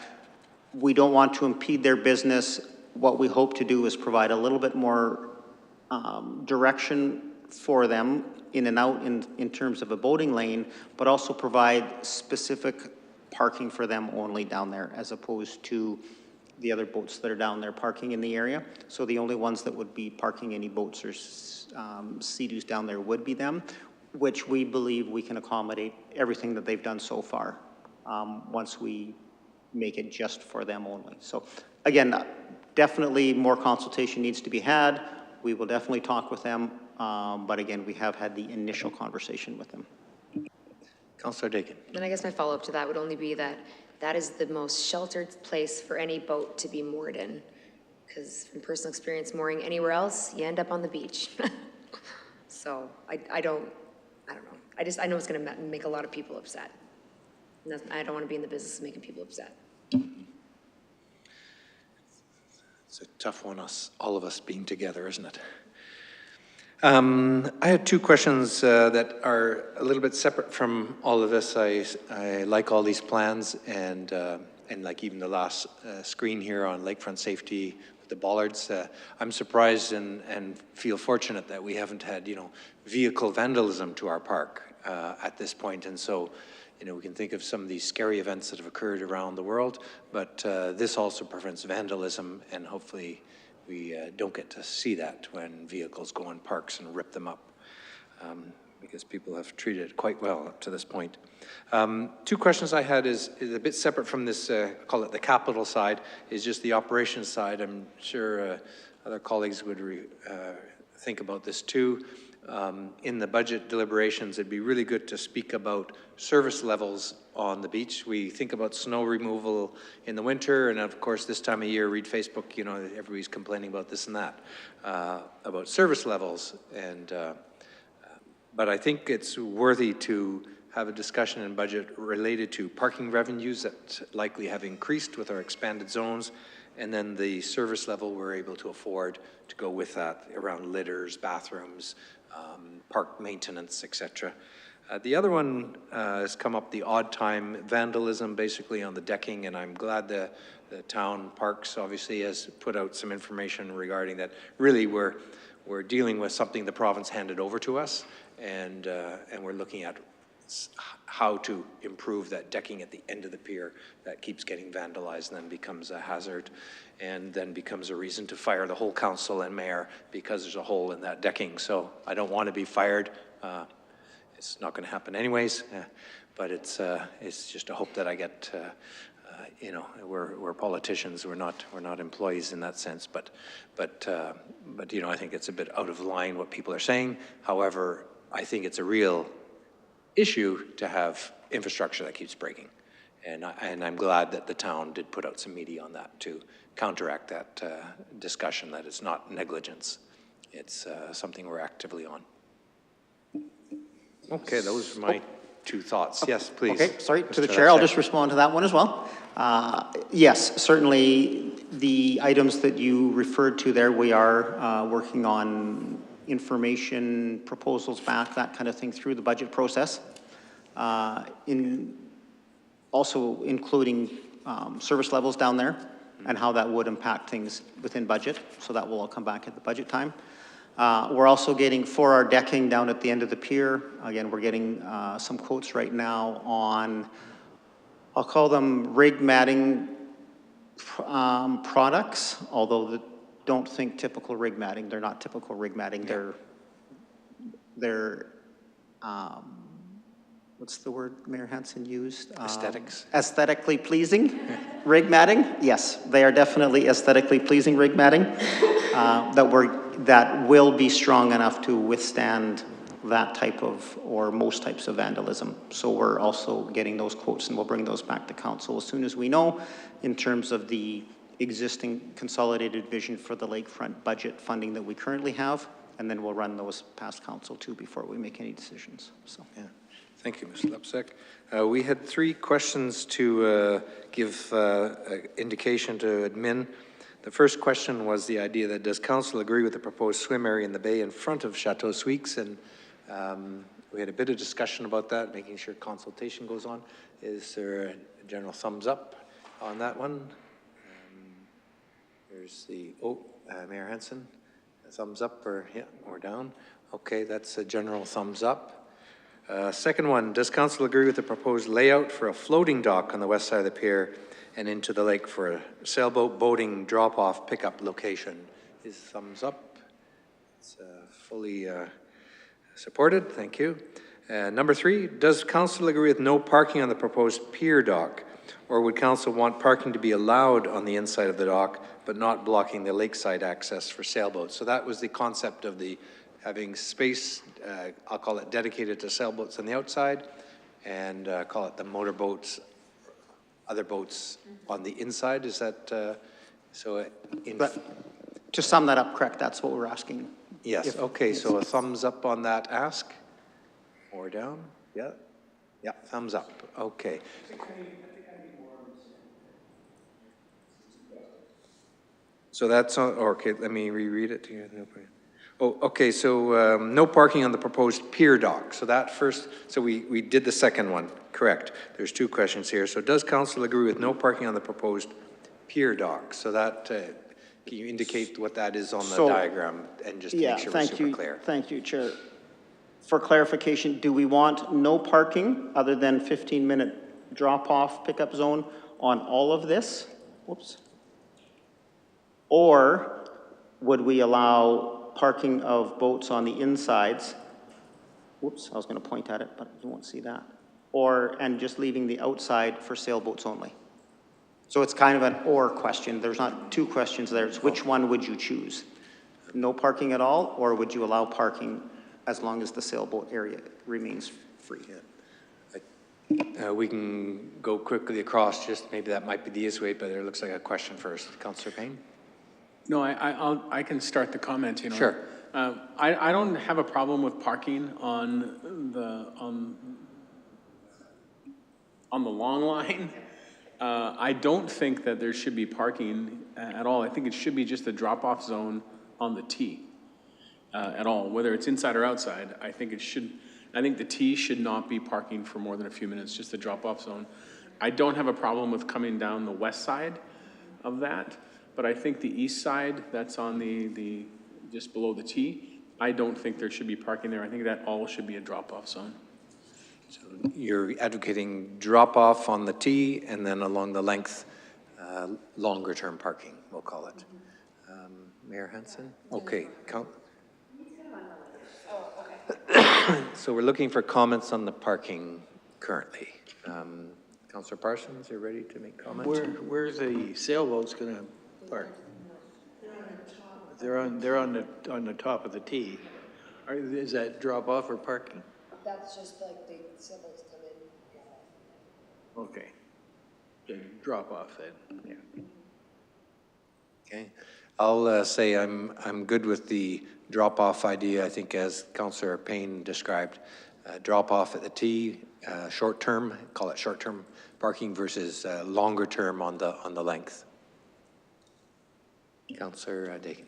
S8: we don't want to impede their business. What we hope to do is provide a little bit more direction for them in and out in terms of a boating lane, but also provide specific parking for them only down there, as opposed to the other boats that are down there parking in the area. So the only ones that would be parking any boats or Sea-Doos down there would be them, which we believe we can accommodate everything that they've done so far, once we make it just for them only. So again, definitely more consultation needs to be had. We will definitely talk with them, but again, we have had the initial conversation with them.
S1: Councillor Dakin.
S5: And I guess my follow-up to that would only be that that is the most sheltered place for any boat to be moored in. Because from personal experience, mooring anywhere else, you end up on the beach. So I don't know. I know it's going to make a lot of people upset. And I don't want to be in the business of making people upset.
S1: It's a tough one, all of us being together, isn't it? I had two questions that are a little bit separate from all of this. I like all these plans, and like even the last screen here on lakefront safety with the bollards. I'm surprised and feel fortunate that we haven't had, vehicle vandalism to our park at this point. And so, we can think of some of these scary events that have occurred around the world, but this also prevents vandalism, and hopefully we don't get to see that when vehicles go in parks and rip them up, because people have treated it quite well up to this point. Two questions I had is a bit separate from this, call it the capital side, is just the operations side. I'm sure other colleagues would think about this too. In the budget deliberations, it'd be really good to speak about service levels on the beach. We think about snow removal in the winter, and of course this time of year, read Facebook, everybody's complaining about this and that, about service levels. And but I think it's worthy to have a discussion in budget related to parking revenues that likely have increased with our expanded zones, and then the service level we're able to afford to go with that around litters, bathrooms, park maintenance, etc. The other one has come up, the odd time vandalism basically on the decking, and I'm glad the town parks obviously has put out some information regarding that. Really we're dealing with something the province handed over to us, and we're looking at how to improve that decking at the end of the pier that keeps getting vandalized and then becomes a hazard, and then becomes a reason to fire the whole council and mayor because there's a hole in that decking. So I don't want to be fired. It's not going to happen anyways, but it's just a hope that I get. We're politicians. We're not employees in that sense. But I think it's a bit out of line what people are saying. However, I think it's a real issue to have infrastructure that keeps breaking, and I'm glad that the town did put out some media on that to counteract that discussion that it's not negligence, it's something we're actively on. Okay, those are my two thoughts. Yes, please.
S8: Okay, sorry, to the chair, I'll just respond to that one as well. Yes, certainly the items that you referred to there, we are working on information, proposals back, that kind of thing through the budget process. Also including service levels down there and how that would impact things within budget. So that will all come back at the budget time. We're also getting, for our decking down at the end of the pier, again, we're getting some quotes right now on, I'll call them rig matting products, although don't think typical rig matting. They're not typical rig matting. Yeah. They're what's the word Mayor Hansen used?
S1: Aesthetics.
S8: Aesthetically pleasing rig matting. Yes, they are definitely aesthetically pleasing rig matting. that will be strong enough to withstand that type of, or most types of vandalism. So we're also getting those quotes, and we'll bring those back to council as soon as we know in terms of the existing consolidated vision for the lakefront budget funding that we currently have, and then we'll run those past council too before we make any decisions. So,
S1: yeah. Thank you, Mr. Lepsek. We had 3 questions to give indication to admin. The first question was the idea that does council agree with the proposed swim area in the bay in front of Chateau Suites? And we had a bit of discussion about that, making sure consultation goes on. Is there a general thumbs up on that one? There's the, Mayor Hansen, a thumbs up or, yeah, or down? Okay, that's a general thumbs up. Second one, does council agree with the proposed layout for a floating dock on the west side of the pier and into the lake for a sailboat boating drop-off pickup location? Is thumbs up? It's fully supported, thank you. Number 3, does council agree with no parking on the proposed pier dock? Or would council want parking to be allowed on the inside of the dock, but not blocking the lakeside access for sailboats? So that was the concept of the having space, I'll call it dedicated to sailboats on the outside, and call it the motorboats, other boats on the inside. Is that, so?
S8: To sum that up, correct, that's what we're asking.
S1: Yes, okay, so a thumbs up on that ask, or down? Yeah, yeah, thumbs up, okay. So that's, okay, let me reread it to you. Oh, okay, so no parking on the proposed pier dock. So that first, so we did the second one, correct. There's 2 questions here. So does council agree with no parking on the proposed pier dock? So that, can you indicate what that is on the diagram and just to make sure we're super clear?
S8: Thank you, Chair. For clarification, do we want no parking other than 15-minute drop-off pickup zone on all of this? Whoops. Or would we allow parking of boats on the insides? Whoops, I was going to point at it, but you won't see that. And just leaving the outside for sailboats only. So it's kind of an or question. There's not 2 questions there. It's which one would you choose? No parking at all, or would you allow parking as long as the sailboat area remains free?
S1: We can go quickly across, just maybe that might be the easiest way, but it looks like a question first. Councillor Payne?
S2: No, I can start the comment, you know.
S1: Sure.
S2: I don't have a problem with parking on the long line. I don't think that there should be parking at all. I think it should be just a drop-off zone on the T at all, whether it's inside or outside. I think the T should not be parking for more than a few minutes, just a drop-off zone. I don't have a problem with coming down the west side of that. But I think the east side, that's on the just below the T, I don't think there should be parking there. I think that all should be a drop-off zone.
S1: So you're advocating drop-off on the T and then along the length, longer-term parking, we'll call it. Mayor Hansen? Okay. So we're looking for comments on the parking currently. Councillor Parsons, you ready to make comments?
S9: Where's the sailboats going to park? They're on the top of the T. Is that drop off or parking?
S5: That's just like the sailboats come in.
S9: Okay. Then drop off then. Yeah.
S1: Okay. I'll say I'm good with the drop off idea. I think as Councillor Payne described, drop off at the T, short term, call it short term parking versus longer term on the length. Councillor Dakin.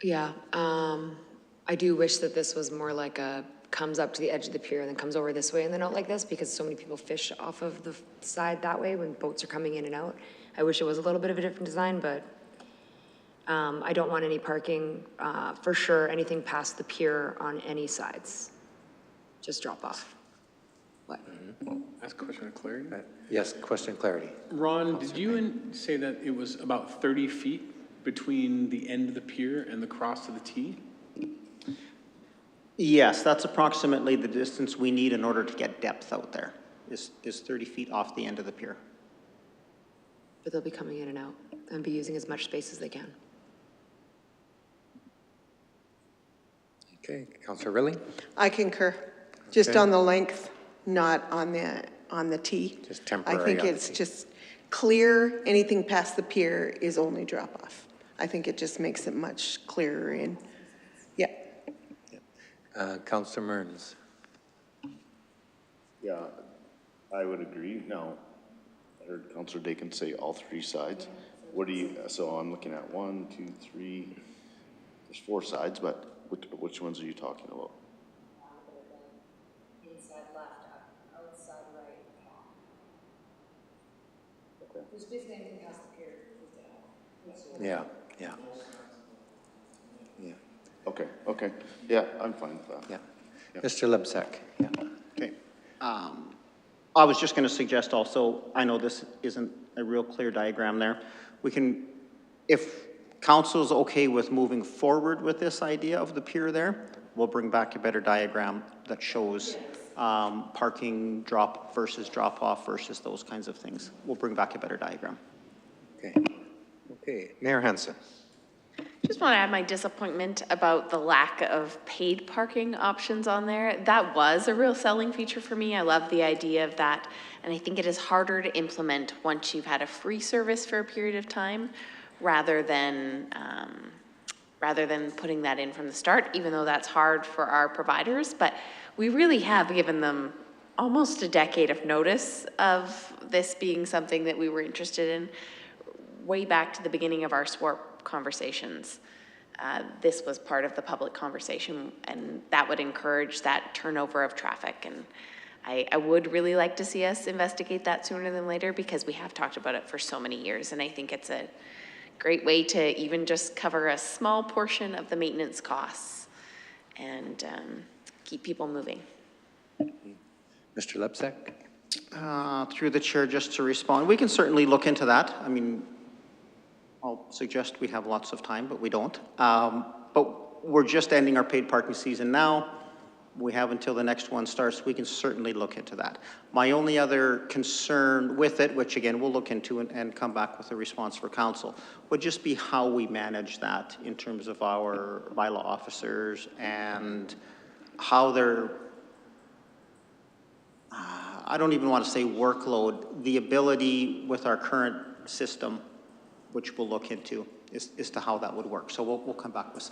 S5: Yeah, I do wish that this was more like comes up to the edge of the pier and then comes over this way and then out like this, because so many people fish off of the side that way when boats are coming in and out. I wish it was a little bit of a different design, but I don't want any parking for sure, anything past the pier on any sides. Just drop off. What?
S2: Ask a question of clarity.
S1: Yes, question clarity.
S2: Ron, did you say that it was about 30 feet between the end of the pier and the cross to the T?
S8: Yes, that's approximately the distance we need in order to get depth out there, is 30 feet off the end of the pier.
S5: But they'll be coming in and out and be using as much space as they can.
S1: Okay, Councillor Rilling?
S3: I concur, just
S1: Okay.
S3: on the length, not on the T.
S1: Just temporary
S3: I think
S1: on the
S3: it's
S1: T.
S3: just clear, anything past the pier is only drop-off. I think it just makes it much clearer in, yeah.
S1: Councillor Mearns?
S7: Yeah, I would agree. Now, I heard Councillor Dakin say all three sides. What do you, so I'm looking at 1, 2, 3, there's 4 sides, but which ones are you talking about?
S5: Inside left, outside right, top.
S7: Okay.
S5: There's basically anything past the pier.
S1: Yeah, yeah. Yeah,
S7: Okay, yeah, I'm fine with that.
S1: yeah.
S7: Yep.
S1: Mr. Lebsek? Yeah.
S8: Okay. I was just going to suggest also, I know this isn't a real clear diagram there. We can, if council's okay with moving forward with this idea of the pier there, we'll bring back a better diagram that shows parking drop versus drop off versus those kinds of things. We'll bring back a better diagram.
S1: Okay. Okay, Mayor Hansen?
S6: Just want to add my disappointment about the lack of paid parking options on there. That was a real selling feature for me. I love the idea of that. And I think it is harder to implement once you've had a free service for a period of time rather than putting that in from the start, even though that's hard for our providers. But we really have given them almost a decade of notice of this being something that we were interested in way back to the beginning of our SWARP conversations. This was part of the public conversation, and that would encourage that turnover of traffic. And I would really like to see us investigate that sooner than later, because we have talked about it for so many years, and I think it's a great way to even just cover a small portion of the maintenance costs and keep people moving.
S1: Mr. Lebsek?
S8: Through the chair, just to respond, we can certainly look into that. I mean, I'll suggest we have lots of time, but we don't. But we're just ending our paid parking season now. We have until the next one starts. We can certainly look into that. My only other concern with it, which again we'll look into and come back with a response for council, would just be how we manage that in terms of our bylaw officers and how they're, I don't even want to say workload, the ability with our current system, which we'll look into, is to how that would work. So we'll come back with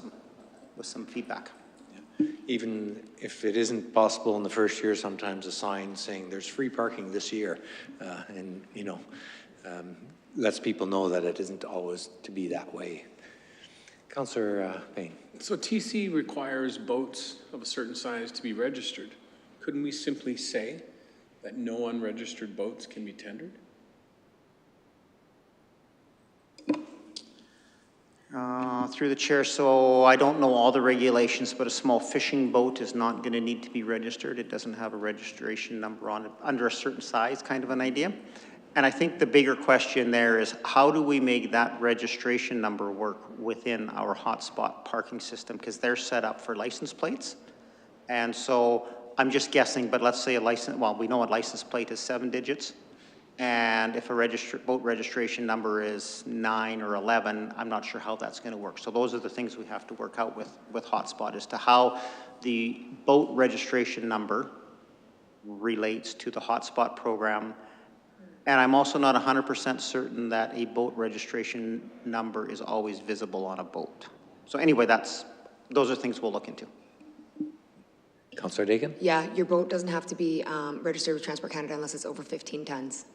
S8: some feedback.
S1: Even if it isn't possible in the first year, sometimes a sign saying there's free parking this year, and lets people know that it isn't always to be that way. Councillor Payne.
S2: So TC requires boats of a certain size to be registered. Couldn't we simply say that no unregistered boats can be tendered?
S8: Through the chair, so I don't know all the regulations, but a small fishing boat is not going to need to be registered. It doesn't have a registration number on it, under a certain size, kind of an idea. And I think the bigger question there is, how do we make that registration number work within our hotspot parking system? Because they're set up for license plates. And so I'm just guessing, but let's say a license, well, we know a license plate is 7 digits. And if a boat registration number is 9 or 11, I'm not sure how that's going to work. So those are the things we have to work out with Hotspot as to how the boat registration number relates to the Hotspot program. And I'm also not 100% certain that a boat registration number is always visible on a boat. So anyway, those are things we'll look into.
S1: Councillor Dakin?
S5: Yeah, your boat doesn't have to be registered with Transport Canada unless it's over 15 tons.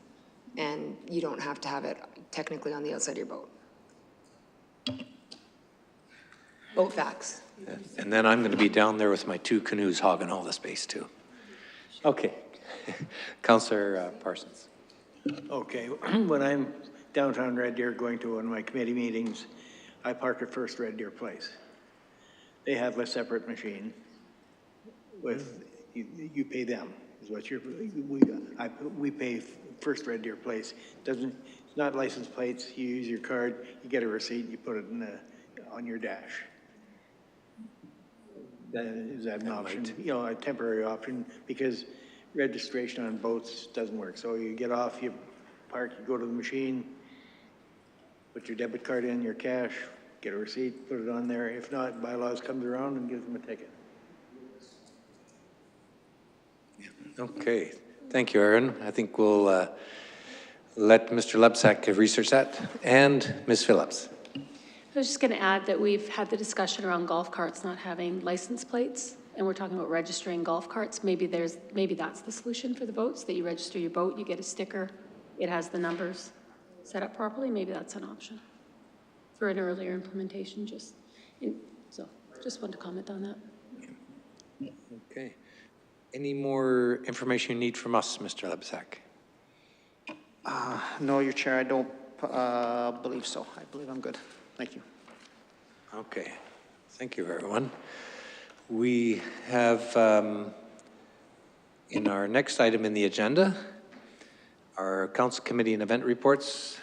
S5: And you don't have to have it technically on the outside of your boat. Boat facts.
S1: And then I'm going to be down there with my 2 canoes hogging all the space too. Okay. Councillor Parsons.
S9: Okay, when I'm downtown Red Deer going to one of my committee meetings, I park at First Red Deer Place. They have a separate machine with, you pay them, is what we pay First Red Deer Place. It's not license plates, you use your card, you get a receipt, you put it on your dash. Is that an option? You know, a temporary option, because registration on boats doesn't work. So you get off, you park, you go to the machine, put your debit card in, your cash, get a receipt, put it on there. If not, bylaws comes around and gives them a ticket.
S1: Okay, thank you, Aaron. I think we'll let Mr. Lebsack research that, and Ms. Phillips.
S10: I was just going to add that we've had the discussion around golf carts not having license plates, and we're talking about registering golf carts. Maybe that's the solution for the boats, that you register your boat, you get a sticker, it has the numbers set up properly. Maybe that's an option for an earlier implementation. So just wanted to comment on that.
S1: Okay. Any more information you need from us, Mr. Lebsack?
S8: No, Your Chair, I don't believe so. I believe I'm good. Thank you.
S1: Okay. Thank you, everyone. We have, in our next item in the agenda, our council committee and event reports.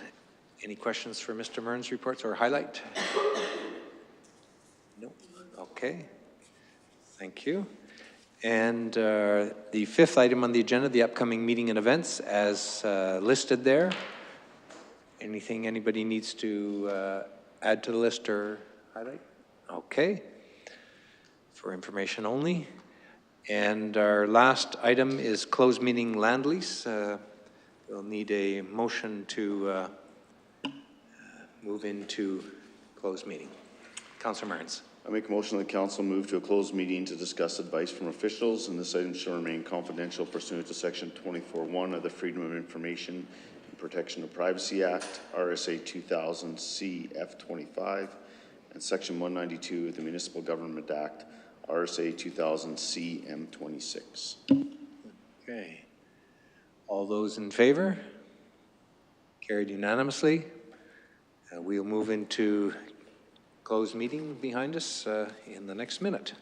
S1: Any questions for Mr. Mearns' reports or highlight? No. Okay. Thank you. And the fifth item on the agenda, the upcoming meeting and events as listed there. Anything anybody needs to add to the list or highlight? Okay. For information only. And our last item is closed meeting land lease. We'll need a motion to move into closed meeting. Councilor Mearns.
S7: I make a motion that council move to a closed meeting to discuss advice from officials, and this item shall remain confidential pursuant to Section 24(1) of the Freedom of Information and Protection of Privacy Act, RSA 2000 CF 25, and Section 192 of the Municipal Government Act, RSA 2000 CM 26.
S1: Okay. All those in favor? Carried unanimously. We'll move into closed meeting behind us in the next minute.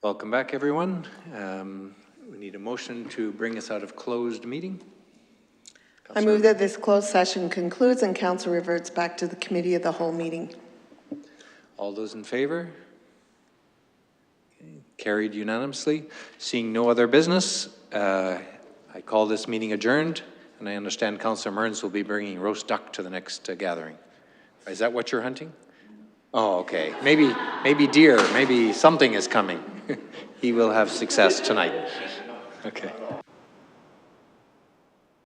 S1: Welcome back, everyone. We need a motion to bring us out of closed meeting.
S3: I move that this closed session concludes and council reverts back to the committee of the whole meeting.
S1: All those in favor? Okay, carried unanimously. Seeing no other business, I call this meeting adjourned, and I understand Councillor Mearns will be bringing roast duck to the next gathering. Is that what you're hunting? Oh, okay. Maybe deer, maybe something is coming. He will have success tonight. Okay.